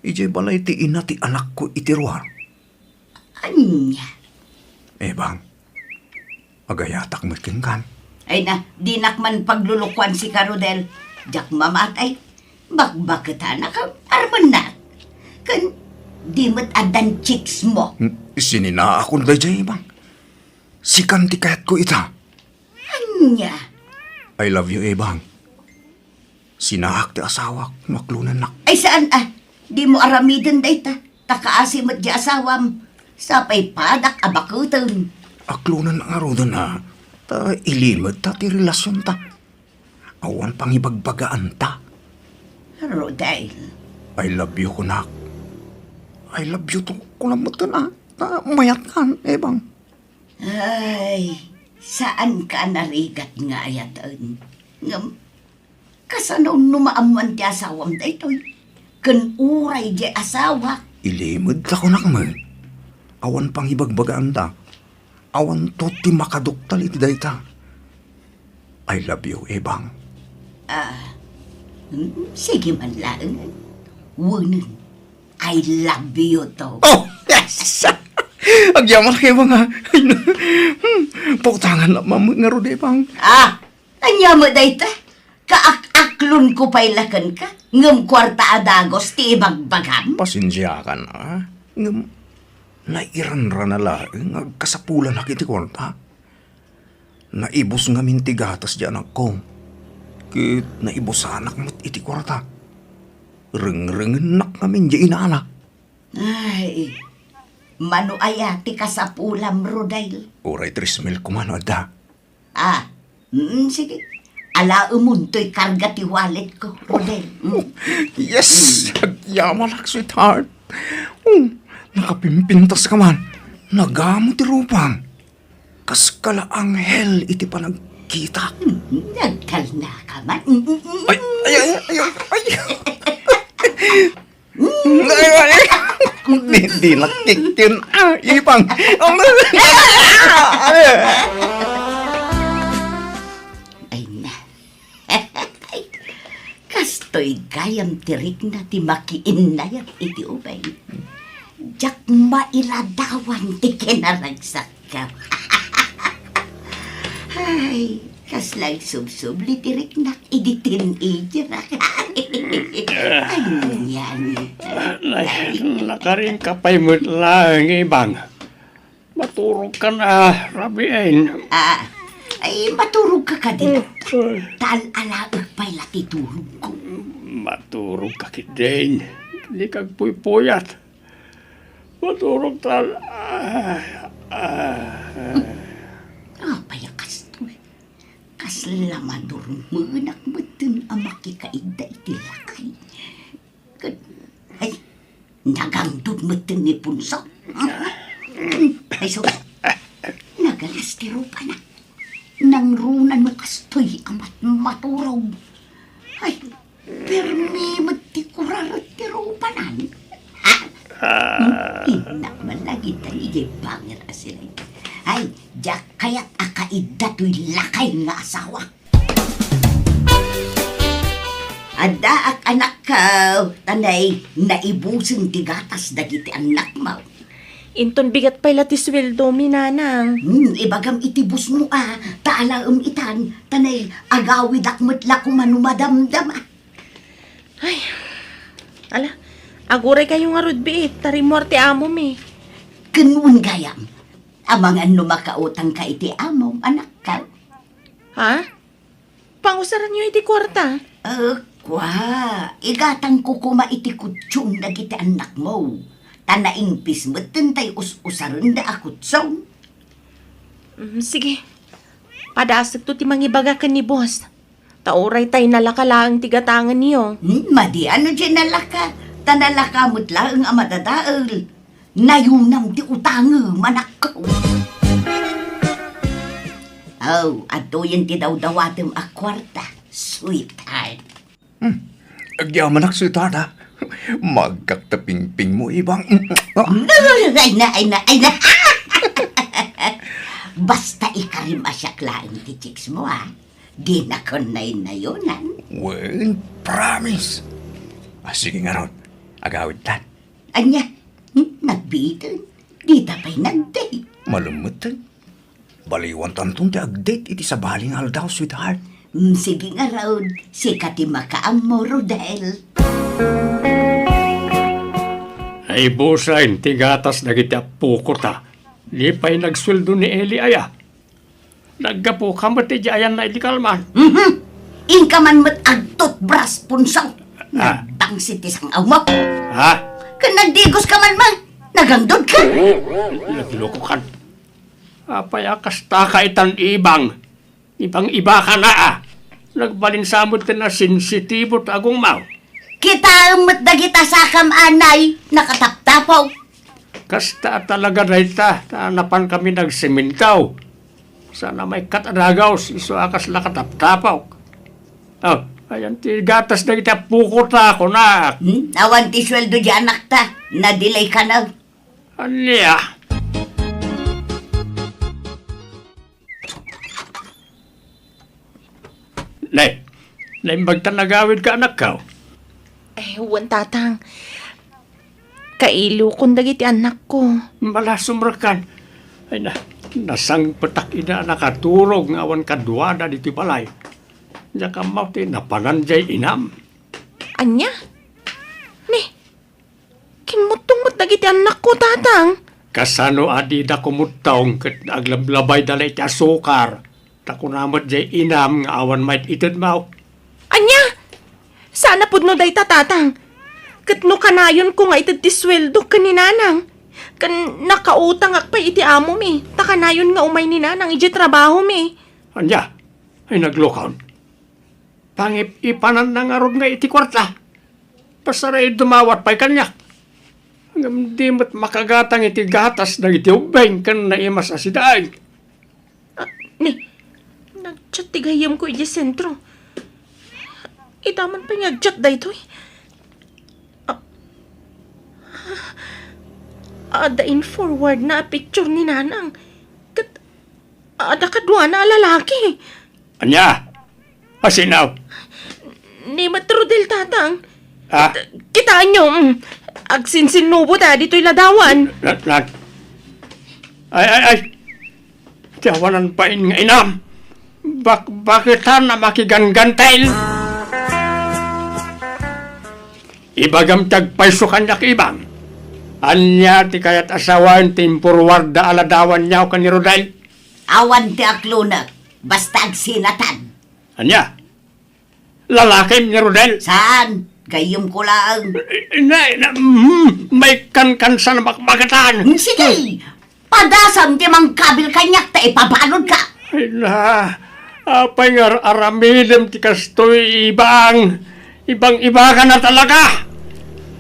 S5: Ijay balay ti ina ti anak ko itiruar.
S8: Anya?
S5: Bang, agayatak mo kan.
S8: Ay na, dinakman paglulukwan si Karudel. Jak mamatay. Bakbakita na ka, arman na. Kan, di mo't adan chicks mo.
S5: Sinina ako na dayjay, bang. Sikan ti kayat ko ita.
S8: Anya?
S5: I love you, bang. Sinahak ti asawak, maklunan nak.
S8: Ay saan di mo aramidin dayta. Takaasi mo't di asawam. Sapay padak abakutan.
S5: Aklunan ang arudan na. Ta ilimod ta ti relasyon ta. Awan pang ibagbagaan ta.
S8: Rodel.
S5: I love you, kunak. I love you to kulamot na. Ta mayat kan, bang.
S8: Ay, saan ka narigat nga ayatan? Ngam, kasanaw numaamuan ti asawam da ito'y. Kan uray di asawa.
S5: Ilimod ta kunak mo. Awan pang ibagbagaan ta. Awan to ti makaduktal iti dayta. I love you, bang.
S8: Sige man lang. Wunin, I love you to.
S5: Oh, yes! Agyaman kayo mga... Pautangan na mamut nga ro, bang.
S8: Anya mo dayta? Kaak-aklon ko pailakan ka? Ngam kwarta adagos ti ibagbagam?
S5: Pasensya ka na. Nairan na lang. Kasapulan na kiti kwarta. Naibos nga mintigatas di anak ko. Kit naibos anak mo't iti kwarta. Reng-rengen nak namin di inaanak.
S8: Ay, Mano ayati ka sa pulam, Rodel.
S3: Uray 3,000 kumano da.
S8: Sige. Ala umunto'y karga ti wallet ko, Rodel.
S3: Yes! Agyamalak, sweetheart. Nakapimpintas ka man. Nagamo ti rupang. Kas kala anghel iti pa nagkita.
S8: Nagkalna ka man.
S3: Ay! Di lakik yun. Ipang.
S8: Ay na. Kastoy gayam tirik na ti makiin na yan iti ubay. Jak mailadawan ti kinaragsak ka. Ay, kaslay subsubli tirik na idi teenager. Ay, yan.
S10: Nakaring kapay mo lang, Ibang. Maturog ka na, Rabiain.
S8: Ay, maturog ka ka din. Tal-alaag pa'y latiturog ko.
S10: Maturog ka kidain. Hindi kag puypuyat. Maturog tal.
S8: Apay kastoy. Kaslamadur mo nakmatun ang makikaida iti lakay. Ay, nagangdod mo ni punso. Ay, so, nagalas ti rupa na. Nang runan mo kastoy amat maturog. Ay, permi matikurar ti rupa na. Inak man lagi tayo bangir asilay. Ay, jak kaya't akaida to'y lakay nga asawa. Ada ak anak ka, tanay, naibusin ti gatas dagiti anak mo.
S2: Inton bigat pa'y latisweldo, minanang.
S8: Ibagam itibus mo taala itan, tanay, agawid akmatla kumanumadamdam
S2: Ala, aguray kayo nga rudbi, tarimorte amo mi.
S8: Kanun gayam, amangan no makautang ka iti amom, anak ka.
S2: Ha? Pangusaran nyo iti kwarta?
S8: Igatang ko kuma iti kutsyung dagiti anak mo. Tanaing pismutin tay us-usaran da akutsong.
S2: Sige. Padasag to ti mangibaga ka ni boss. Tauray tay nalakalaang tigatangan niyo.
S8: Madi ano dyan nalaka? Tanalakamot lang ang amadadaal. Nayunam ti utang manak ko. Ato yan ti daw-dawatem a kwarta. Sweetheart.
S3: Agyamalak, sweetheart, ha? Magkaktaping-ping mo, Ibang.
S8: Ay na. Basta ikarim asyaklaan ti chicks mo, Di na ko na yunan.
S3: Well, promise. Sige nga ron. Agawid tan.
S8: Anya, nagbitin. Di tapay nag-date.
S3: Malumutan. Baliwan tantong ti ag-date iti sa baling aldaw, sweetheart.
S8: Sige nga raon, si Katimakaam mo, Rodel.
S10: Ay busain, tigatas na kita puko ta. Di pa'y nagsweldo ni Eli aya. Naggapo ka mo ti ayan na itikalman.
S8: Inka man mat agtot bras punsaw. Nagtang sitisang awmak.
S10: Ha?
S8: Nagdigos ka man man. Nagangdod ka.
S10: Nagloko ka. Apay akas taka itan Ibang. Ibang-iba ka na Nagbalinsamot ka na sensitibo agong mau.
S8: Kita amat dagita sakam anay. Nakataptapaw.
S10: Kasta talaga rayta. Tanapan kami nagsemintaw. Sana may kataragaw. Iso akas lakataptapaw. Ayan ti gatas na kita pukota ako na.
S8: Awan ti sweldo di anak ta. Nadelay ka na.
S10: Anya? Nay, naimbagtan nagawid ka anak ka.
S2: Huwag tatang. Kailo kong dagiti anak ko.
S10: Malasumrakan. Ay na, nasang patak ina nakaturog nga awan kadwada diti balay. Diya ka mauti napananjay inam.
S2: Anya? Ni, kimutong dagiti anak ko, tatang.
S10: Kasano adi da kumutaong kat aglablabay dalay ti asukar. Takunamot jay inam nga awan may itid mau.
S2: Anya? Sana pud no day tatang. Kat no kanayon ko nga itid ti sweldo kaninanang. Kan nakautang ak pa iti amo mi. Takanayon nga umay ni nanang iti trabaho mi.
S10: Anya, ay naglokaon. Pangip-ipanan na nga rod nga iti kwarta. Pasaray dumawat pa'y kanyak. Hanggang di mo't makagatang iti gatas na iti ubeng kan na imas asidaay.
S2: Ni, nag-chat tigayam ko iti sentro. Itaman pa nag-chat da ito eh. Adain forward na picture ni nanang. Ada kadwa na lalaki.
S10: Anya, asinaw.
S2: Ni Matrudel tatang.
S10: Ha?
S2: Kitaan nyo, agsinsinubo ta dito'y ladawan.
S10: Ay. Tiyawanan pa nga inam. Bakit na makigangantail? Ibagam tagpaiso kanyak ibang. Anya ti kayat asawan timpurward da aladawan niyaw ka ni Roday.
S8: Awan ti akluna, basta agsinatan.
S10: Anya? Lalaki ni Rodel?
S8: Saan? Gayom ko lang.
S10: May kankansa na makmakatan.
S8: Sige, padasam ti mang kabil kanyak ta ipabalod ka.
S10: Ay na, apay nga aramidem ti kastoy ibang-iba ka na talaga.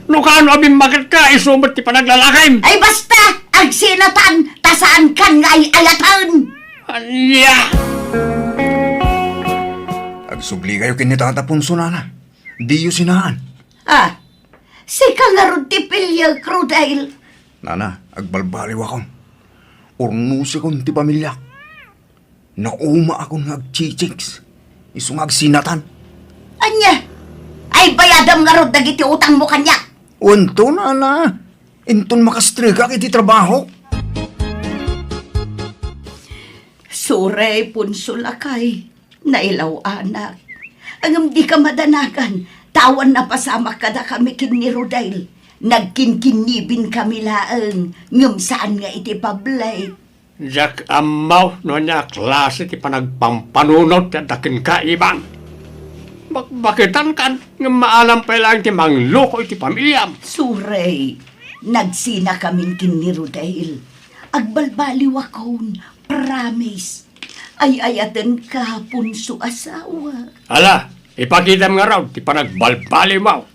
S10: No kano abing makit ka, isumot ti panaglalakay.
S8: Ay basta, agsinatan, tasaan kan nga ayatan.
S10: Anya?
S3: Agsubli kayo kinitata punso nana. Di yu sinaan.
S8: Ah, si kangarod ti pilya, Crudail.
S3: Nana, agbalbaliw akong. Urnusi kong ti pamilya. Nauma akong agchichiks. Isong agsinatan.
S8: Anya, ay bayadam nga rod dagiti utang mo kanya.
S3: Unto, nana. Inton makastriga kiti trabaho.
S8: Suray punsulakay, nailaw anak. Ang di ka madanagan, tawan na pasama kada kami kin ni Rodail. Nagkinkinibin kami laang, ngam saan nga iti pablay.
S10: Jak amaw no niya klase ti panagpampanunot at dakin ka ibang. Bakitan kan nga maalam pa lang ti mangloko iti pamilyam.
S8: Suray, nagsina kami kin ni Rodail. Agbalbaliw akon, promise. Ay ayatan ka punso asawa.
S10: Ala, ipakita nga raw ti panagbalbali mo.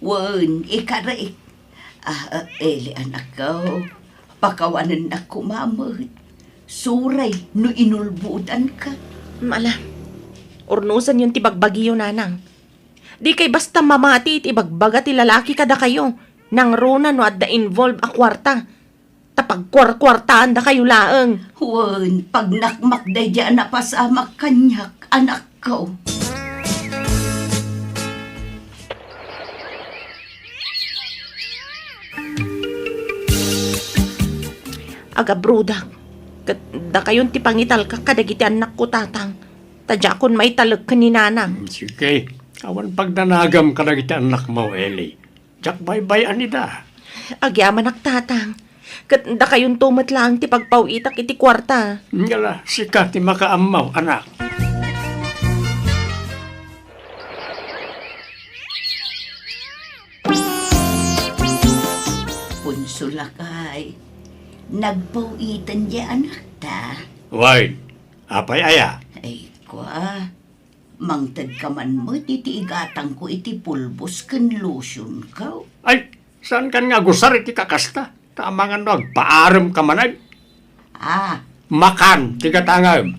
S8: Wan, ikaray. Eli anak ko, pakawanan na kumamot. Suray, no inulbudan ka.
S2: Mala, urnusan yung tibagbagyo nanang. Di kay basta mamati iti ibagbaga ti lalaki kada kayo. Nang runa no at da involve a kwarta. Tapagkwarkwartaan da kayo laeng.
S8: Wan, pag nakmakday dyan na pasamak kanyak, anak ko.
S2: Aga brudak. Da kayon ti pangital ka kadagiti anak ko tatang. Tadya kon may talag ka ni nanang.
S10: Sige, awan pagdanagam ka na kita anak mo, Eli. Jak bye-bye anida.
S2: Agyaman ak tatang. Kat da kayon tumat lang ti pagpawitak iti kwarta.
S10: Ngala, sika ti makaamaw, anak.
S8: Punsulakay, nagpawitan niya anak ta.
S10: Why? Apay aya?
S8: Ay, kwa, mangtad ka man mo, titiigatang ko iti pulbos kan lotion ka.
S10: Ay, saan kan nga gusar iti kakasta? Tama nga nagpaaram ka manag.
S8: Ah,
S10: Makan, tigatangam.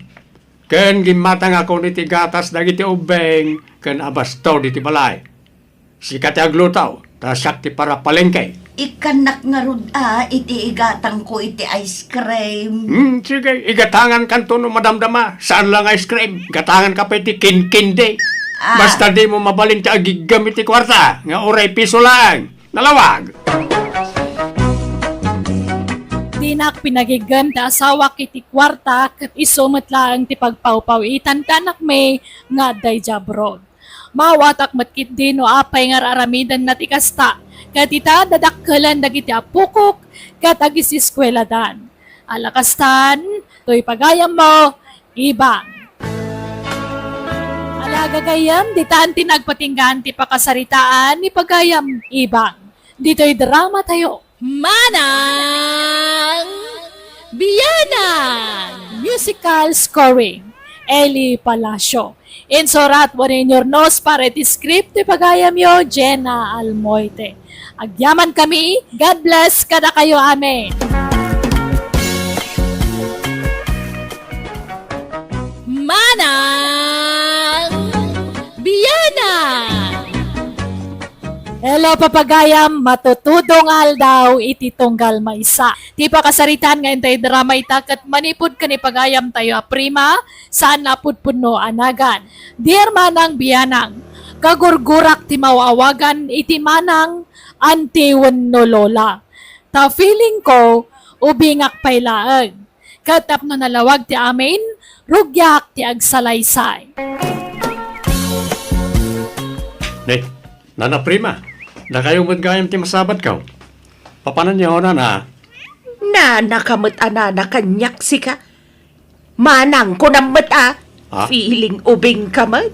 S10: Ken gimatang ako ni tigatas dagiti ubeng, ken abasto diti balay. Sikat aglutaw, tasak ti para palengke.
S8: ikanak nga rod iti igatang ko iti ice cream.
S10: Sige, igatangan kan to no madamdama. Saan lang ice cream? Gatangan ka pa iti kin-kinde. Basta di mo mabalin ti agigam iti kwarta, nga oray piso lang. Nalawag.
S6: Dinak pinagigam ta asawa kiti kwarta kat isumot lang ti pagpawpawitan kanak may nga day jabrod. Mawatak matkit din no apay nga aramidan na ti kasta kat ita dadakkelan dagiti apukok kat agisiskwela dan. Alakastan, to'y pagayam mo, ibang. Alagagayam, ditaan tinagpatinggan ti pakasaritaan ni pagayam, ibang. Dito'y drama tayo Manang Biyanan! Musical scoring, Eli Palacio. Insurat Warinyor Nos para iti script ti pagayam yo, Jenna Almoite. Agyaman kami, God bless kada kayo, amen. Manang Biyanan! Hello papagayam, matutudong aldaw iti tunggal maysa. Ti pakasaritan nga intay drama itakat manipod ka ni pagayam tayo prima, saan napudpuno anagan. Dear Manang Biyanang, kagurgurak ti mawawagan iti manang anti wenno lola. Ta feeling ko, ubingak pailaag. Katapno nalawag ti amin, rugyak ti agsalaysay.
S10: Nana prima, na kayo magayam ti masabat ka. Papanan niyo na na.
S2: Nakamot anana kanyak si ka. Manang ko namat
S10: Ha?
S2: Feeling ubing kamat.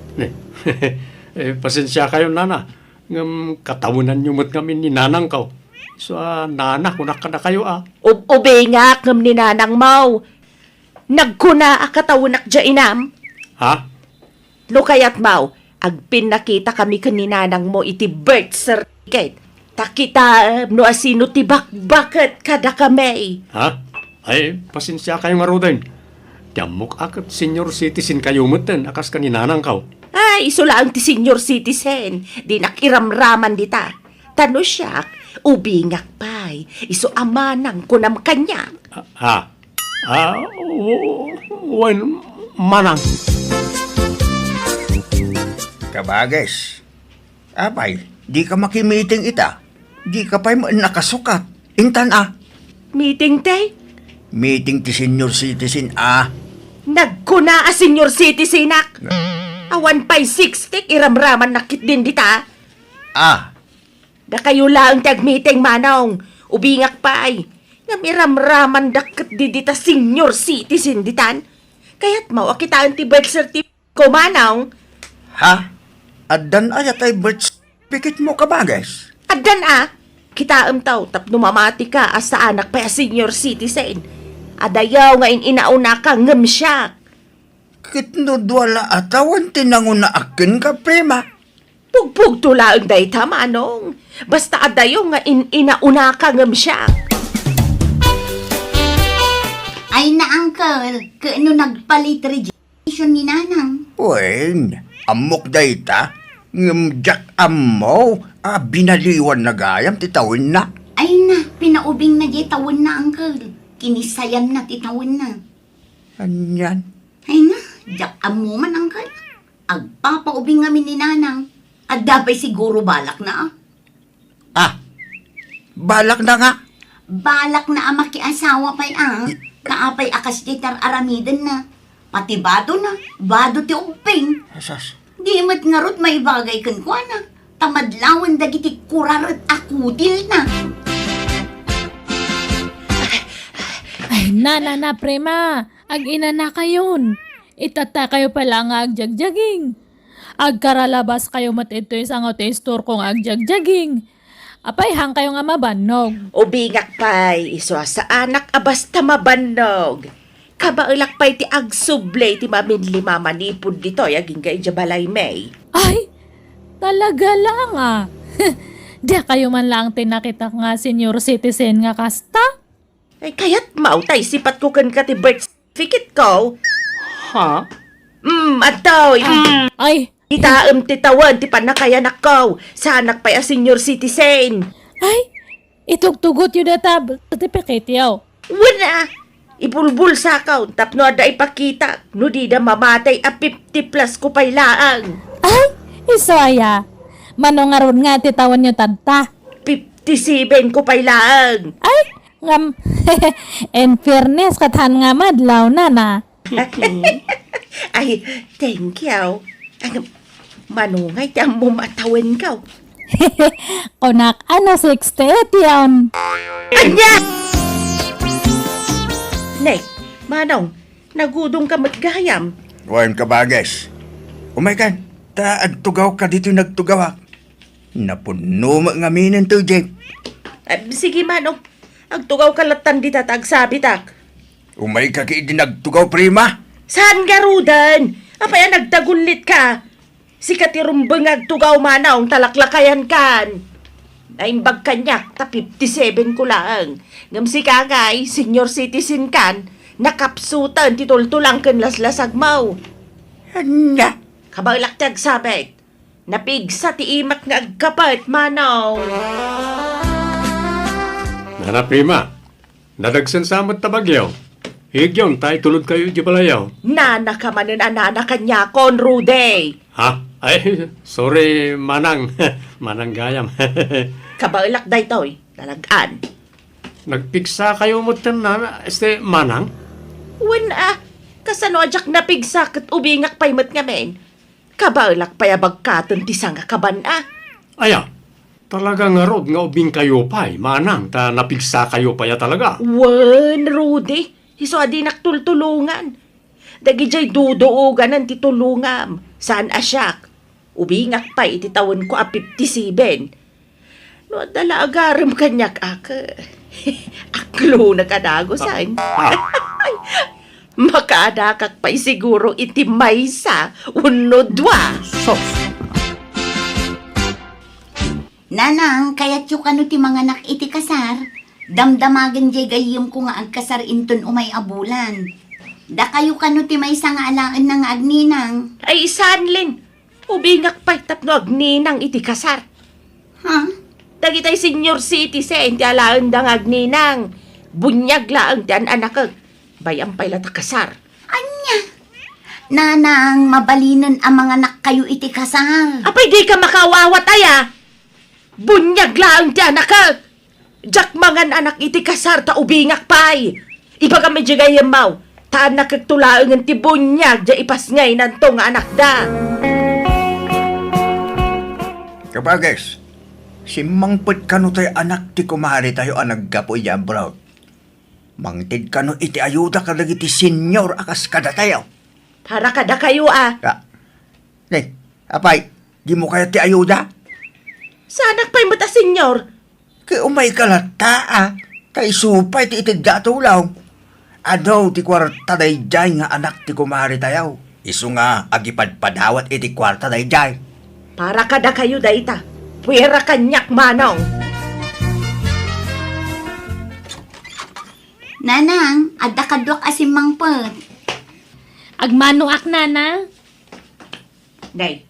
S10: Pasensya kayo, nana. Ngam katawunan niyo mat kami ni nanang ka. So, nana, kunak ka na kayo,
S2: Ubingak ngam ni nanang mau. Nagkuna akatawunak dya inam.
S10: Ha?
S2: No kayat mau, agpin nakita kami kaninanang mo iti birth certificate. Takita no asino ti bakbaket kada kami.
S10: Ha? Ay, pasensya kayo marudan. Tiamok akat senior citizen kayo mutan, akas ka ni nanang ka.
S2: Ay, iso lang ti senior citizen. Di nakiramraman dita. Tano siya, ubingak pay. Iso amanang kunam kanya.
S10: Ha? Manang.
S11: Kabages. Apay, di ka makimiting ita. Di ka pa'y nakasukat. Intan
S2: Meeting tay?
S11: Meeting ti senior citizen
S2: Nagkuna a senior citizen ak. Awan pa'y 60 iramraman nakit din dita. Da kayo lang tag-meeting manong. Ubingak pa'y. Namiramraman dakit di dita senior citizen ditan. Kaya't mau akitaan ti birth certificate ko manong.
S11: Ha? Addan ayat ay birth certificate mo kabages.
S2: Adan kitaam taw tapno mamati ka as sa anak pa senior citizen. Adayaw nga inauna ka ngem siya.
S11: Kitnudwala atawan tinanguna akin ka, prima.
S2: Pugpug tulaang day manong. Basta adayaw nga inauna ka ngem siya.
S8: Ay na, uncle. Kaano nagpalit registration ni nanang?
S11: Wen, amok dayta. Ngumjak ammo, binaliwan na gayam titawin na.
S8: Ay na, pinaubing na di tawon na, uncle. Kinisayan na titawon na.
S11: Anyan.
S8: Ay na, jak amo man, uncle. Agpapaubing kami ni nanang. At dapay siguro balak na.
S11: Balak na nga.
S8: Balak na ama kiasawa pa'y Kaapay akas ditar aramiden na. Pati bado na, bado ti uping.
S11: Asas.
S8: Di mat ngarot may bagay kan kwa na. Tamadlawan dagiti kurarat akudil na.
S6: Ay, na, prema. Ag-ina na kayon. Itata kayo pala nga agjagjaging. Agkaralabas kayo matito isang store kong agjagjaging. Apay, hang kayo nga mabanog.
S2: Ubingak pay, iso sa anak abasta mabanog. Kabailak pay ti agsublay ti maminli mamanipod dito, yaging kay jabalay may.
S6: Ay, talaga lang Di kayo man lang tinakita nga senior citizen nga kasta?
S2: Ay, kaya't mautay sipat ko kan ka ti birth certificate ko.
S10: Ha?
S2: Atoy.
S6: Ay,
S2: Itaam ti tawan ti panakayanak ko. Sa anak pa'y a senior citizen.
S6: ay, itugtugot yun na certificate yaw.
S2: Wala. Ibulbul sa account. Tapno ada ipakita. No di na mamatay a 50 plus ko pa'y laang.
S6: Ay, isaya. Manungaron nga titawan nyo tanta.
S2: 57 ko pa'y laang.
S6: Ay, ngam, in fairness, kathan nga madlaw na.
S2: Ay, thank you. Ay, manungay ti ang mumatawan ka.
S6: Kunak, 68 yan.
S2: Anya! Nek, manong, nagudong ka maggayam.
S11: Wen kabages. Umaikan, agtugaw ka dito nagtugaw Napuno nga minin to, Jake.
S2: Sige manong, agtugaw kalatan di tatag sabi tak.
S11: Umay ka kay dinagtugaw, prima.
S2: Saan ka rudan? Apaya nagtagulit ka? Si katirumbeng agtugaw manong talaklakayan kan. Naimbag kanyak, ta 57 ko lang. Ngam si kagay, senior citizen kan, nakapsutan titultulang kan laslasag mau.
S11: Anya?
S2: Kabalak tag sabit. Napigsa ti imak nga agkapat manong.
S10: Nana prima, nadagsan samot tabagyaw. Higyon, tayo tulod kayo di balayaw.
S2: Nana ka manin anana kanya kon Rude.
S10: Ha? Ay, sorry, manang. Manang gayam.
S2: Kabalak day toy, talagaan.
S10: Nagpiksa kayo mo na, manang?
S2: Wen kasano ajak napigsa kat ubingak paymet nga men. Kabalak payabag katon ti sanga kaban
S10: Aya, talaga nga rod nga ubing kayo pa'y, manang, ta napigsa kayo pa ya talaga.
S2: Wen, Rudy, iso adi naktultulungan. Dagi jay dudoogan ang titulungam. Saan asyak? Ubingak pa iti tawon ko 57. No, dala agaram kanyak aklo na kadagosan. Makaadakak pa'y siguro iti maysa, unodwa.
S8: Nanang, kaya't yung ano ti mga nak iti kasar, damdamagan jay gayim ko nga ang kasar inton umay abulan. Da kayo kano ti may nga alaan ng agninang.
S2: Ay, isanlin. Ubingak pa'y tapno agninang iti kasar.
S8: Ha?
S2: Dagitay senior citizen ti alaan dang agninang. Bunyag laang ti anak bayang pa'y lata kasar.
S8: Anya? Nanang, mabalinan ang mga nak kayo iti kasar.
S2: Apay di ka makawawat aya. Bunyag laang ti anak Jak mangan anak iti kasar ta ubingak pa'y. Iba kami di gayam mau. Ta nakagtulaang ti bunyag di ipasngay nanto nga anak da.
S11: Kabages, si mangpet kano tayo anak ti kumari tayo ang naggapoy ya, bro. Mangtid kano iti ayuda ka lagi ti senyor akas kada tayo.
S2: Para kada kayo
S11: Ka, apay, di mo kaya ti ayuda?
S2: Sa anak pa'y mata senyor.
S11: Kay umay kalata kay supay ti itig datulaw. Adaw ti kwarta day jay nga anak ti kumari tayo. Isu nga agipadpadawat iti kwarta day jay.
S2: Para kada kayo dayta. Puwera kanyak manong.
S8: Nanang, adda kadwak asim mangpet.
S9: Agmano ak nana.
S2: Nay,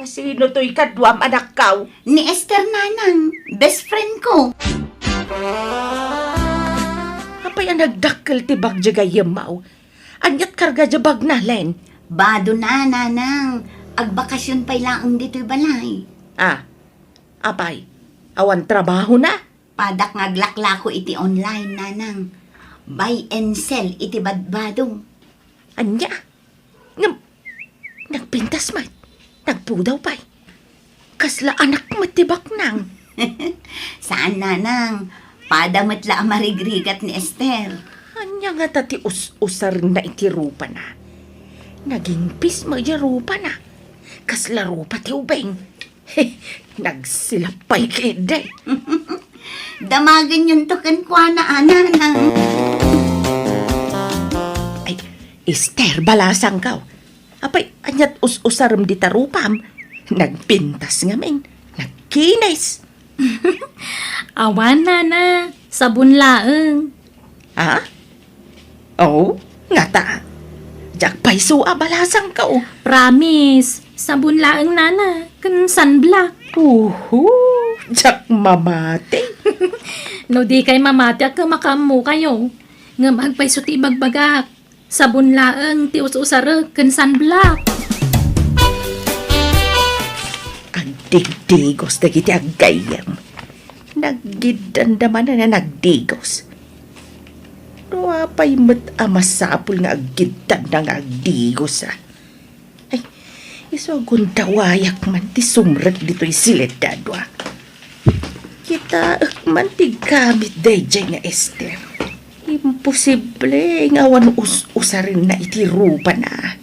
S2: pasino to'y kadwam anak kaw?
S8: Ni Esther nanang, best friend ko.
S2: Apay ang nagdakkel ti bagja gayam mau. Anyat karga jabag na len.
S8: Bado na, nanang. Agbakasyon pa'y laang dito'y balay.
S2: Apay, awan trabaho na.
S8: Padak ngaglakla ko iti online, nanang. Buy and sell iti badbadong.
S2: Anya, nagpintas man. Nagpudaw pa'y. Kasla anak matibak nang.
S8: Saan, nanang? Padamatla ang marigrigat ni Esther.
S2: Anya nga tati usar na iti rupa na. Naging pisma iya rupa na. Kasla rupa ti ubeng. Nagsilapay kide.
S8: Damagan yun to kankwa na, nanang.
S2: Ay, Esther, balasang kaw. Apay, anyat usaram di tarupam. Nagpintas nga men. Nagkinis.
S9: Awan nana, sabon laeng.
S2: Oh, nga ta. Jak paiso balasang kaw.
S9: Promise, sabon laeng nana, kan sunblock.
S2: Jak mamate.
S9: No di kay mamati ak makamu kayo. Nga magpaiso ti bagbagak. Sabon laeng ti us-usarek kan sunblock.
S2: Agdigdigos na kiti agayam. Naggidandaman na nagdigos. Pa'y amasapul nga aggidan na nga agdigos Ay, iso aguntawayak man ti sumrek dito'y siledadwa. Kita man ti gamit dayjay nga Esther. Imposible nga wan usarin na iti rupa na.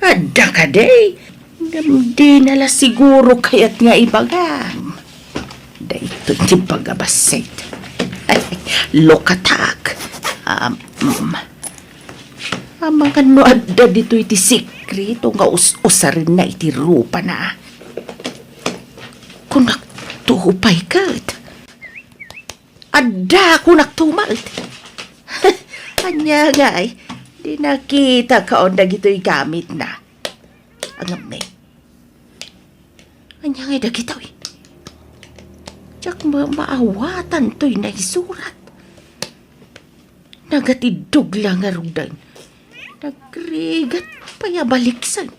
S2: Adda ka day. Di nala siguro kayat nga ibagang. Dahito yung pagabasit. Lokatak. Amangan mo adda dito iti sikreto nga usarin na iti rupa na. Kung nagtupay kat. Adda kung nagtumat. Anya nga ay, di nakita ka on na gito'y gamit na. Ang amay. Anya nga dagito eh. Tiyak maawatan to'y naisurat. Nagatidog lang nga rudan. Nagrigat payabaliksan.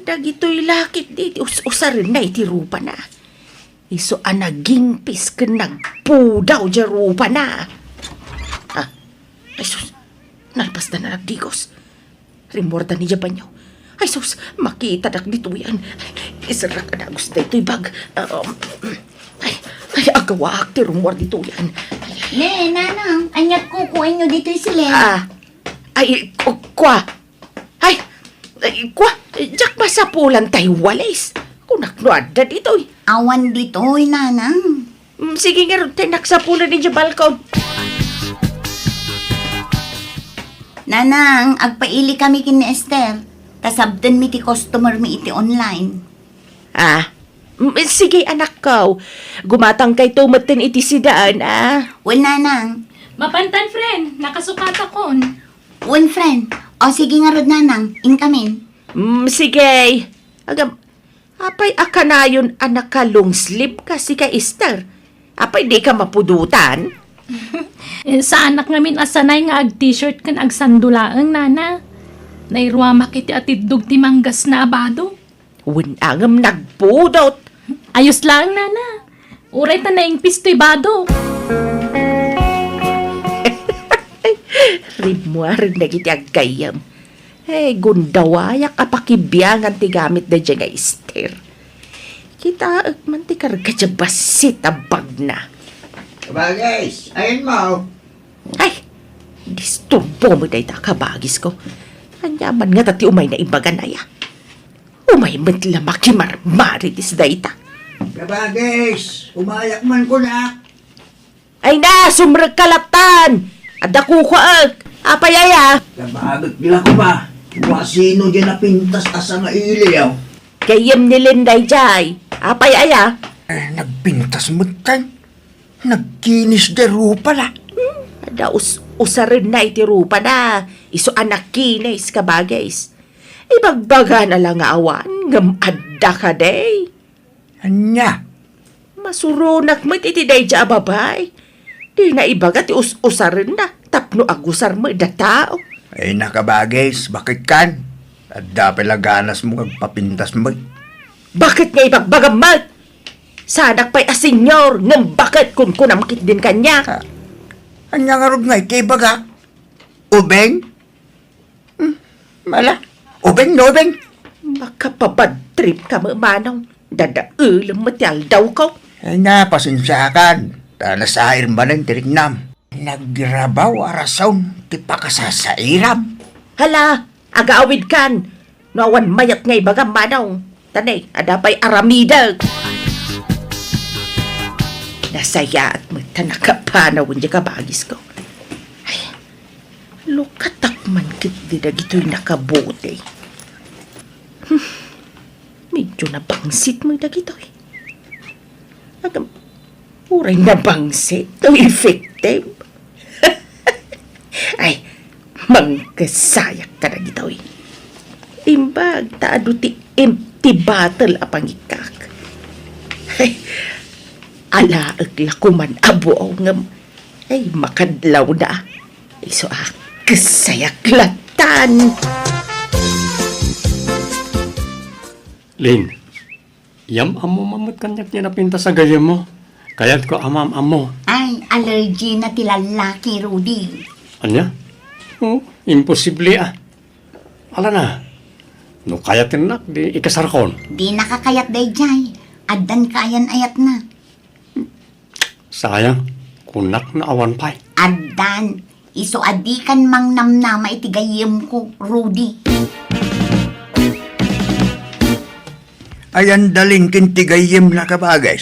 S2: Dagito'y lakit di usarin na iti rupa na. Iso naging pis ka nagpudaw di rupa na. Ay sus, nalpas na nagdigos. Rimorda ni Japanyo. Ay sus, makita dak dito yan. Isarak na gusto ito'y bag. Ay, agawak ti rumor dito yan.
S8: Ne, nanang, anyat kukuin nyo dito sila.
S2: Kwa. Kwa. Jak masapulan tayo walis. Kunaknuad na dito eh.
S8: Awan dito, nanang.
S2: Sige nga rin tayo naksapulan din sa balkon.
S8: Nanang, agpaili kami kin ni Esther. Kasabdan mi ti customer mi iti online.
S2: Sige anak ko. Gumatang kay tumatin iti sidaan
S8: Wen, nanang.
S9: Mapantan, friend. Nakasukat akon.
S8: Wen, friend. O sige nga rod, nanang. Inkamin.
S2: Sige. Apay akanayon anak ka long sleeve kasi ka Esther. Apay di ka mapudutan.
S9: Sa anak ngamin asanay nga ag-t-shirt kan agsandulaang, nana. Nairwa makiti atidog ti manggas na abado.
S2: Winangam nagpudot.
S9: Ayos lang, nana. Uray ta na pistoy bado.
S2: Rimuarin na giti agkayam. Gundawayak apakibiyangan ti gamit na dyan nga Esther. Kita man ti karga dyan basit abag na.
S11: Kabagis, ayun mo.
S2: Ay, disturbo mo na kabagis ko. Anyaman nga tati umay na ibagan na ya. Umay matla makimarmari tis dayta.
S11: Kabagis, umayak man ko na.
S2: Ay na, sumrag kalatan! Adaku ko apayaya.
S11: Kabagit nila ko ba? Wasino dyan na pintas asa nga iliyaw.
S2: Kayem ni Linday Jay. Apayaya.
S11: Nagpintas mo tan. Nagkinis de rupa la.
S2: Ada usarin na iti rupa na. Iso anak kinis kabagis. Ibagbaga na lang nga awan. Ngam adda ka day.
S11: Anya?
S2: Masurunak mo iti day dya babay. Di na ibaga ti usarin na. Tapno agusar mo da tao.
S11: Ay nakabagis, bakit kan? Adda pelaganas mo agpapintas mo.
S2: Bakit nga ibagbaga mo? Sanak pa'y asenyor. Ngam bakit kun namakit din kanya.
S11: Anya nga rog nga kay baga? Ubeng? Mala? Ubeng no ubeng?
S2: Makapabad trip ka mo manong. Dadaulang matyal daw ko.
S11: Ay nga, pasensyakan. Nasair ba ng tirignam? Nagrabaw arasaw, ti pakasasairam.
S2: Hala, agaawid kan. Nawan mayat ngay baga manong. Tanay, adapay aramidag. Nasaya at magtanakapanawin di kabagis ko. Ay, lukatak man kit di na gito'y nakabuti. Medyo nabangsit mo na gito'y. Uray nabangsit, to effective. Ay, mangkasayak ka na gito'y. Imbag, taado ti empty bottle apang ikak. Ay, alaag lakuman abo ngam. Ay, makadlaw na. Iso kasayak latan.
S10: Lin, yam amo mamut kanyak niya napinta sa gayam mo. Kaya't ko amam amo.
S8: Ay, allergy na ti lalaki, Rudy.
S10: Anya? Imposible Ala na. No kayatin nak, di ikasarkon.
S8: Di nakakayat day jay. Addan kayan ayat na.
S10: Sayang, kunak na awan pa'y.
S8: Addan, iso adikan mang namnama itigayim ko, Rudy.
S11: Ayan daling kintigayim na kabagay.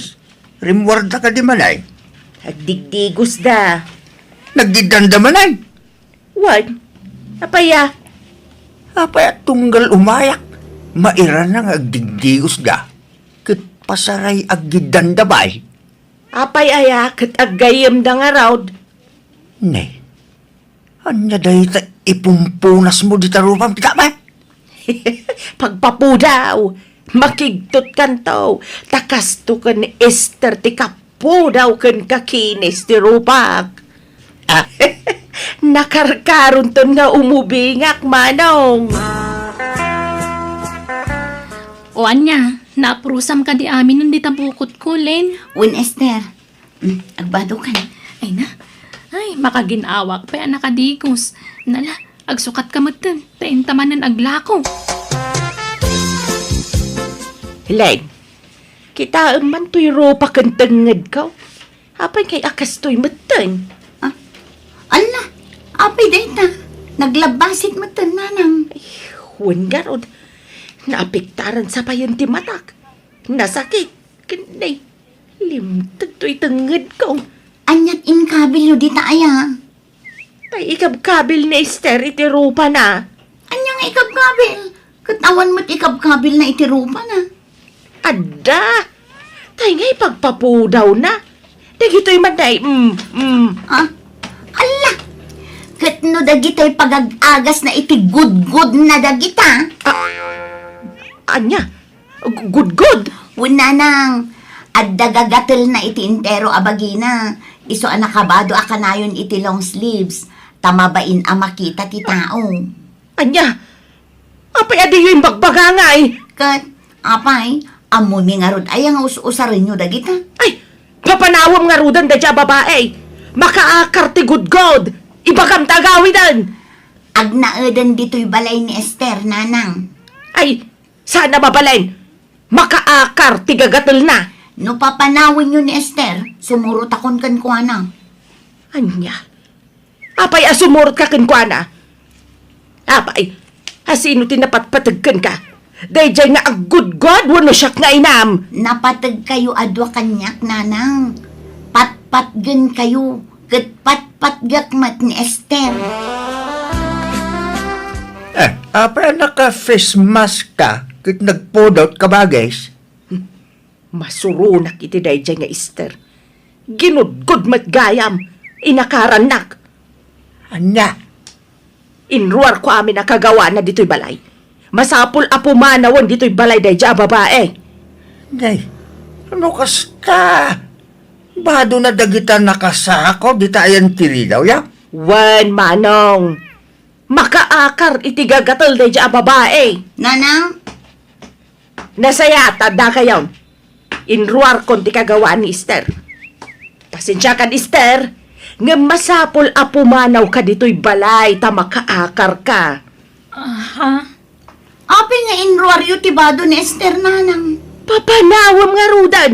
S11: Rimwarda ka di manay.
S2: Agdigdigos da.
S11: Nagdidanda manay.
S2: Wan, apaya.
S11: Apay at tunggal umayak. Maira nang agdigdigos ga. Kit pasaray agdidanda bay.
S2: Apay ayak at agayam da nga raud.
S11: Ne. Anya dahi ta ipumpunas mo di tarupang tika ba?
S2: Pagpapudaw, makigtot kan to. Takas to kan Esther ti kapudaw kan kakinis ti rupak.
S11: Ah,
S2: Nakarkaron to nga umubingak, manong.
S9: O anya, naprusam ka di amin nun di tabukot ko, Len.
S8: Win Esther, agbado ka na.
S9: Ay na, ay, makaginawak pa yan nakadigos. Nala, agsukat ka matan, tain tamanan aglako.
S2: Len, kita man to'y rupa kan tenged ka. Apay kay akas to'y matan.
S8: Ala, apay data. Naglabasit mo nanang.
S2: Huwag nga ron. Naapektaran sa payan ti matak. Nasakit. Kanay. Limtag to'y tenged ka.
S8: Anyat inkabil yu di taaya.
S2: Ay, ikabkabil ni Esther iti rupa na.
S8: Anyang ikabkabil. Katawan mo't ikabkabil na itirupa na.
S2: Ada! Tay nga'y pagpapudaw na. Dagito'y manday,
S8: Ha? Ala! Katno dagito'y pagag-agas na iti good na dagita.
S2: Anya, good.
S8: Winanang, addagagatel na iti intero abagina. Iso anakabado akanayon iti long sleeves. Tamabain ang makita ti tao.
S2: Anya, apay adi yung bagbaga nga eh.
S8: Kat, apay, amuni nga rod ay ang usarin nyo dagita.
S2: Ay, papanawam nga rudan da dya babae. Makaakar ti good. Ibagam tagawidan.
S8: Agnaedan dito'y balay ni Esther, nanang.
S2: Ay, sana mabalain. Makaakar ti gagatel na.
S8: No papanawin nyo ni Esther, sumurot akon kan kuana.
S2: Anya, apay asumurot ka kinkwana. Apay, asino tinapatpatagkan ka. Dahil dyan nga ang good God, wano siyak nga inam.
S8: Napatag kayo adwa kanyak, nanang. Patpatgan kayo, kat patpatgakmat ni Esther.
S11: Apay naka-face mask ka. Kit nagpodot ka bagay.
S2: Masurunak iti dahil dyan nga Esther. Ginudgod mat gayam. Inakaranak.
S11: Anya.
S2: Inruar ko amin nakagawa na dito'y balay. Masapul apumanawan dito'y balay dahil dyan babae.
S11: Day, ano kasta? Bado na dagitan nakasako, di tayan tiri daw ya?
S2: Wan, manong. Makaakar iti gagatal dahil dyan babae.
S8: Nanang,
S2: Nasayata da kayon. Inruar kon ti kagawa ni Esther. Pasensya kan Esther. Nga masapul apumanaw ka dito'y balay ta makaakar ka.
S9: Ha?
S8: api nga inruaryo tibado ni Esther, nanang.
S2: Papanawam nga rudan.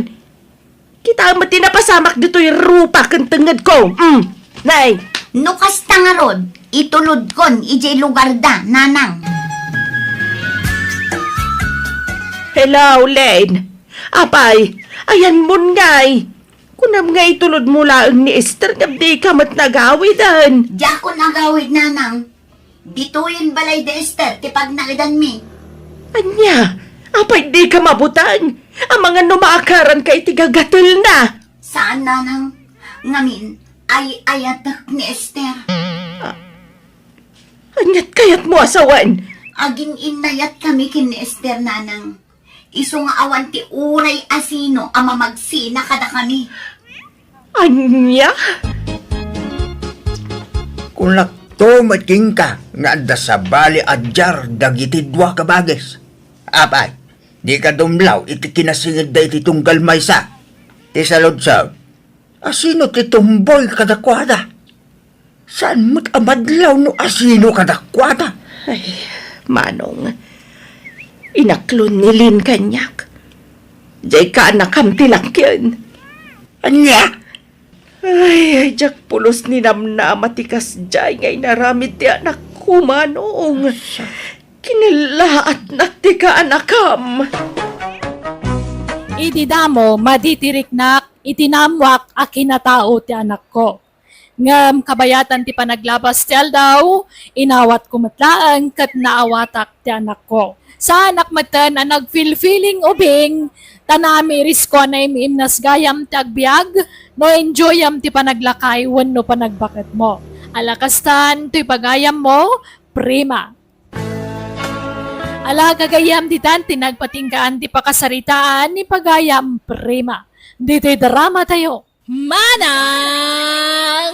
S2: Kita mo tinapasamak dito'y rupa kang tenged ko. Nay.
S8: No kasta nga rod, itulod kon, ijay lugar da, nanang.
S2: Hello, Len. Apay, ayan mo ngay. Kunam nga itulod mo lang ni Esther nga di ka mat nagawidan.
S8: Diya ko nagawid, nanang. Dituyin balay de Esther, tipag naidan mi.
S2: Anya, apay di ka mabutan. Ang mga numaakaran kay tigagatul na.
S8: Saan, nanang? Ngamin, ay ayatak ni Esther.
S2: Anyat kayat mo asawan.
S8: Aging inayat kami kin ni Esther, nanang. Iso nga awan ti uray asino ama magsina kada kami.
S2: Anya?
S11: Kung lakto mating ka, nga da sa bali adjar dagiti dua ka bages. Apay, di ka dumlaw, iti kinasingid da iti tunggal maysa. Ti salod-saw, asino ti tumboy kadakwada? Saan mo't amadlaw no asino kadakwada?
S2: Ay, manong. Inaklon ni Lin kanyak. Jay ka anak kamtilak yun.
S11: Anya?
S2: Ay, jak pulos ni namnamatikas jay ngay naramid ti anak ko, manong. Kinilaat na ti ka anakam.
S6: Idi damo maditiriknak itinamwak a kinatao ti anak ko. Ngam kabayatan ti panaglabas ti aldaw, inawat ko matlaan kat naawatak ti anak ko. Sa anak matan a nag-feeling ubing, tanami risko na imimnas gayam ti agbiag, no enjoyam ti panaglakay wenno panagbaket mo. Alakastan ti pagayam mo, prima. Ala gagayam di tanti nagpatingkaan ti pakasaritaan ni pagayam prima. Dito'y drama tayo. Manang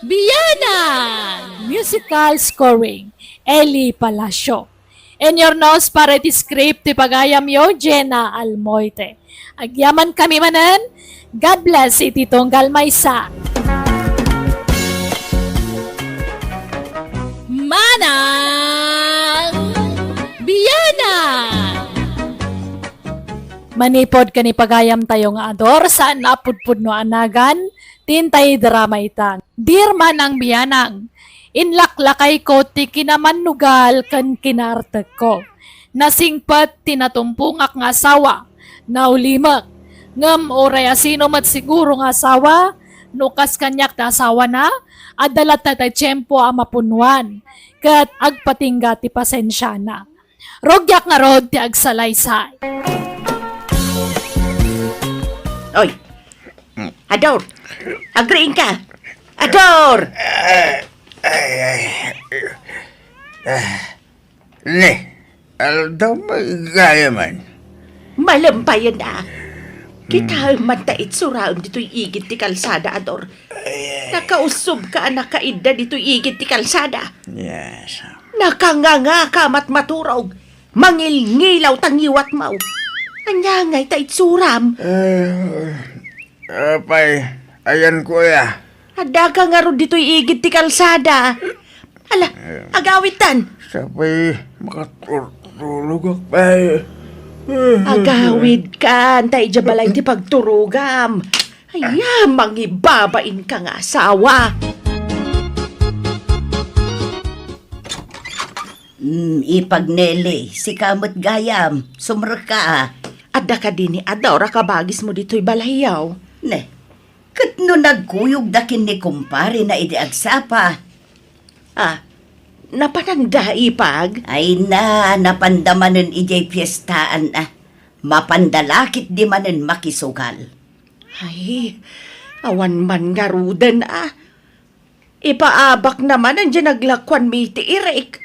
S6: Biyanang! Musical scoring, Eli Palacio. And your nose para ti script ti pagayam yo, Jenna Almoite. Agyaman kami manan, God bless iti Tonggal Maysa. Manang Biyanang! Manipod ka ni pagayam tayo nga ador saan napudpud no anagan, tintay drama itan. Dear Manang Biyanang, inlaklakay ko ti kinamanugal kan kinartag ko. Nasingpat tinatumpungak nga asawa, naulimak. Ngam oray asino mat siguro nga asawa, nukas kanyak na asawa na, adalat na tayo tiyempo amapunwan, kat agpatingga ti pasensya na. Rogyak nga rod ti agsalaysay.
S2: Oy, Ador, agreeing ka. Ador!
S11: Ne, aldaw magaya man.
S2: Malampayan na. Kita man tait suraon dito'y igit ti kalsada, Ador. Nakausob ka anak kaida dito'y igit ti kalsada.
S11: Yes.
S2: Nakanganga ka matmaturog. Mangilngilaw tangiwat mau. Anyangay tait suram.
S11: Apay, ayan kuya.
S2: Ada ka nga ron dito'y igit ti kalsada. Ala, agawitan.
S11: Sabay, makatulog akbay.
S2: Agawid ka, antay jabalay ti pagturugam. Ay, mangibabain ka nga asawa.
S8: Ipagnele, si kamot gayam, sumrek ka.
S2: Ada ka din ni Adora kabagis mo dito'y balayaw.
S8: Ne, kat no nagkuyog dakin ni kumpare na idi agsapa.
S2: Napananda ipag?
S8: Ay na, napandamanen ijay piyestaan Mapandalakit di manen makisugal.
S2: Ay, awan man nga ruden Ipaabak naman andyan naglakwan mi ti Irek.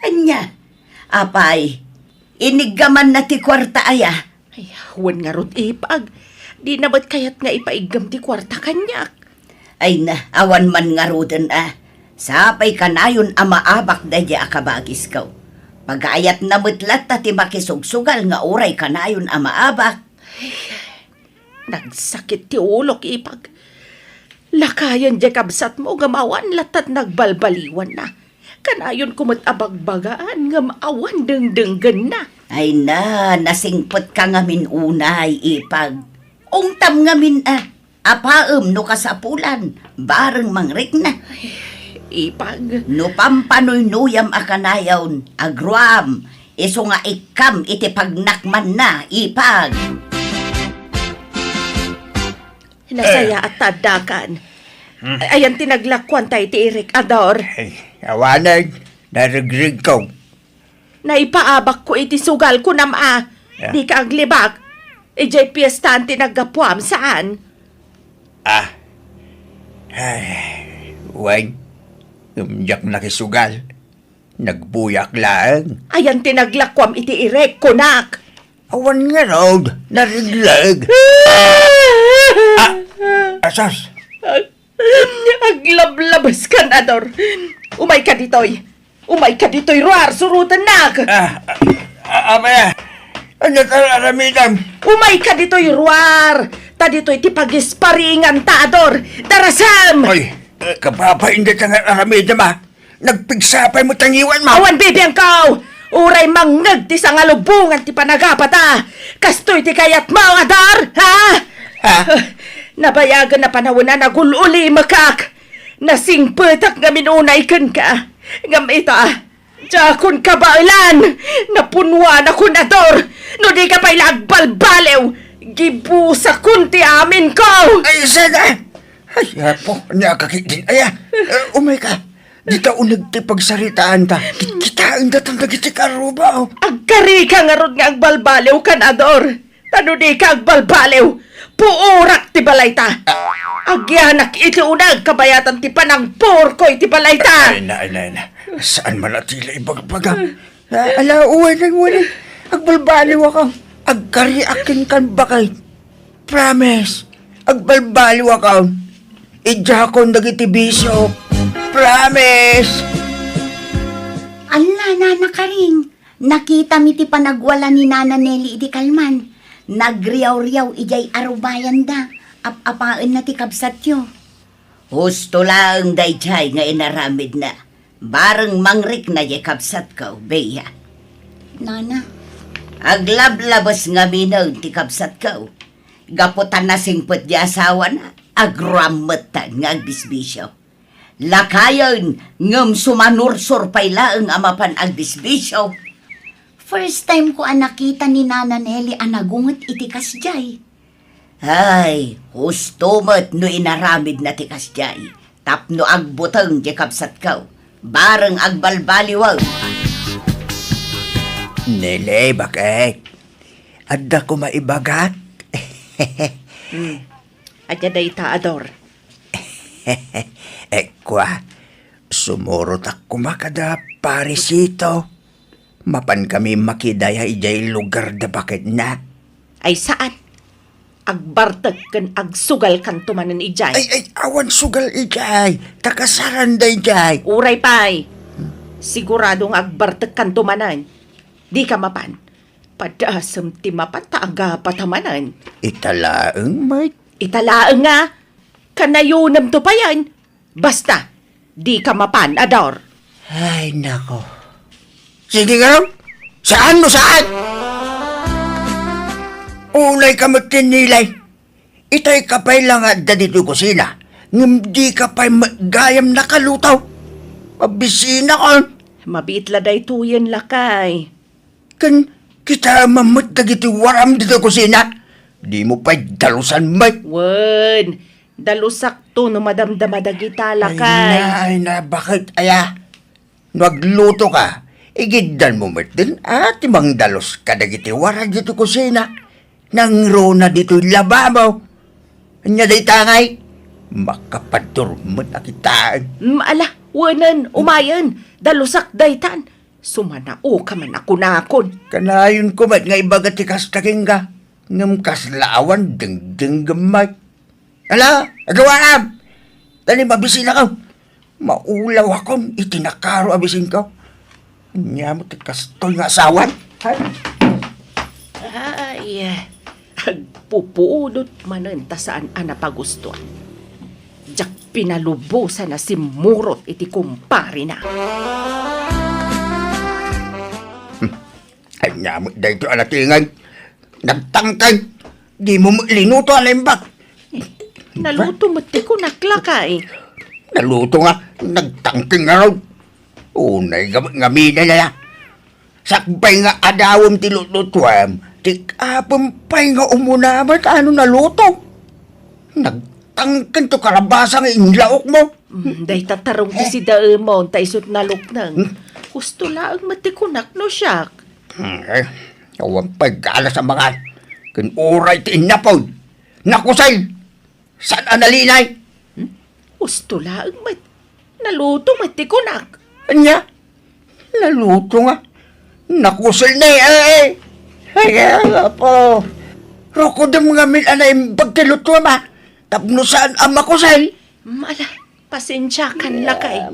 S8: Anya, apay, inigaman na ti kwarta aya.
S2: Ay, awan nga rod ipag. Di na ba't kayat nga ipaigam ti kwarta kanyak?
S8: Ay na, awan man nga ruden Sapay kanayon amaabak da di akabagis kaw. Pagayat na mutlat ti makisugsugal nga oray kanayon amaabak.
S2: Nagsakit ti ulok ipag. Lakayan di kabsat mo gamawan latat nagbalbaliwan na. Kanayon kumot abagbagaan nga maawan dengdenggan na.
S8: Ay na, nasingpot ka ngamin unay ipag. Ungtam ngamin apaem no kasapulan, bareng mangrik na.
S2: Ipag.
S8: No pampanoy-nuyam akanayawn, agruam, iso nga ikam iti pagnakman na, ipag.
S2: Nasaya at tadakan. Ayan tinaglakwan tayo ti Eric Ador.
S11: Ay, awanag, narigrig ko.
S2: Naipaabak ko iti sugal ko nama. Di ka aglibak. Ijay piyestan tinagapuam saan?
S11: Wag, umjak nakisugal. Nagbuyak lang.
S2: Ayan tinaglakwam iti Eric, kunak.
S11: Awan nga raw, nariglag. Asas?
S2: Aglablabas ka, Ador. Umay ka ditoy. Umay ka ditoy, Ruar, surutan nak.
S11: Amaya, ano talaramidan?
S2: Umay ka ditoy, Ruar. Ta ditoy tipagisparingan ta, Ador. Darasam!
S11: Ay, kapapainda ka nga aramidan ma. Nagpigsapay mo tangiwan ma.
S2: Awan, bibiyang kau! Uray mangag ti sa ngalubungan ti panagapata. Kastoy ti kayat mo, Ador, ha? Nabayagan na panahon na nagululi makak. Nasingpetak nga minunay kan ka. Ngam ita, jakon ka ba ilan? Napunwa na kun Ador. No di ka pa'y lagbalbalew. Gibusa kunti amin ko!
S11: Ay, sana! Ay, po, nakakit din. Ay, umay ka. Di ta unag ti pagsaritaan ta. Kitaan datang dagiti karuba.
S2: Agkari ka nga ron nga agbalbalew kanador. Tano di ka agbalbalew. Puurak ti balay ta. Agyanak iti unag kabayatan ti panang porkoy ti balay ta.
S11: Ay na. Saan man atila ibagbaga? Ala, uwan. Agbalbaliw ako. Agkari akin kan bakay. Promise. Agbalbaliw ako. Idya ko dagiti bisyo. Promise.
S8: Ala, Nana Karing. Nakita mi ti panagwala ni Nana Nelly iti kalman. Nagriyaw-riyaw ijay arubayan da. Apaan na ti kabsat yo. Husto lang dayjay nga inaramid na. Bareng mangrik na jay kabsat ko, beya. Nana, aglablabas nga minaw ti kabsat ko. Gaputan na singpot di asawa na. Agrametan nga agbisbisyo. Lakayon ngem sumanursur paylaeng amapan agbisbisyo. First time ko nakita ni Nana Nelly anagunget iti kasjay. Ay, husto mo't no inaramid na ti kasjay. Tapno agbutang di kapsat kaw. Bareng agbalbaliwaw.
S11: Nele, bakit? Adda ko maibagat?
S2: Adya day ta, Ador.
S11: Ekwa, sumurot ako makada parisito. Mapan kami makidaya ijay lugar da bakit na.
S2: Ay saan? Agbartag kan agsugal kan tumanan ijay.
S11: Ay, awan sugal ijay. Takasaran da ijay.
S2: Uray pay. Siguradong agbartag kan tumanan. Di ka mapan. Padasam ti mapan taaga patamanan.
S11: Italaeng may.
S2: Italaang nga. Kanayunam to pa yan. Basta, di ka mapan, Ador.
S11: Ay, nako. Sige nga raw. Saan mo saan? Unay ka matinilay. Itay kapay lang at dito kusina. Ngam di kapay gayam nakalutaw. Pabisina ko.
S2: Mabitla day tuyen lakay.
S11: Kan kita mamut dagiti waram dito kusina. Di mo pa'y dalusan may.
S2: Wen, dalusak to no madamdamada kita lakay.
S11: Ay na, bakit aya? Nagluto ka. Igiddan mo din at imang dalos ka dagiti waram dito kusina. Nang rona dito lababo. Anya day tangay. Makapadurmot na kitaan.
S2: Ala, wanan, umayan. Dalusak daytan. Sumanao ka man ako nakon.
S11: Kanayon ko ba't nga ibagat ikastaking ka? Ngam kaslawan ding gamay. Ala, agawaam! Dali mabisina ka. Maulaw akong itinakaro abisin ko. Nyamot at kastoy nga asawan.
S2: Ay, agpupuudot manan ta saan pagustuhan. Diyak pinalubusan na si Murot iti kumpari na.
S11: Ay nyamot dahito alatingan. Nagtangkay. Di mo linuto alimbak.
S2: Naluto mo ti ko naklakay.
S11: Naluto nga. Nagtangkay nga raw. Unay ngamina na ya. Sakbay nga adawam ti lutuam. Tik-apam pa'y nga umunamat. Ano naluto? Nagtangkay to karabasa nga inlaok mo.
S2: Day tatarong ti si Daemon ta isot naluknang. Gusto laang matikunak no siyak.
S11: Awan pagkala sa mga kan oray ti inapod. Nakusay! Saan analinay?
S2: Gusto laang naluto matikunak.
S11: Anya? Naluto nga. Nakusay na eh. Ay, po. Roko da mga anay pagtiluto ma. Tapno saan ang makusay?
S2: Mala, pasensya kan lakay.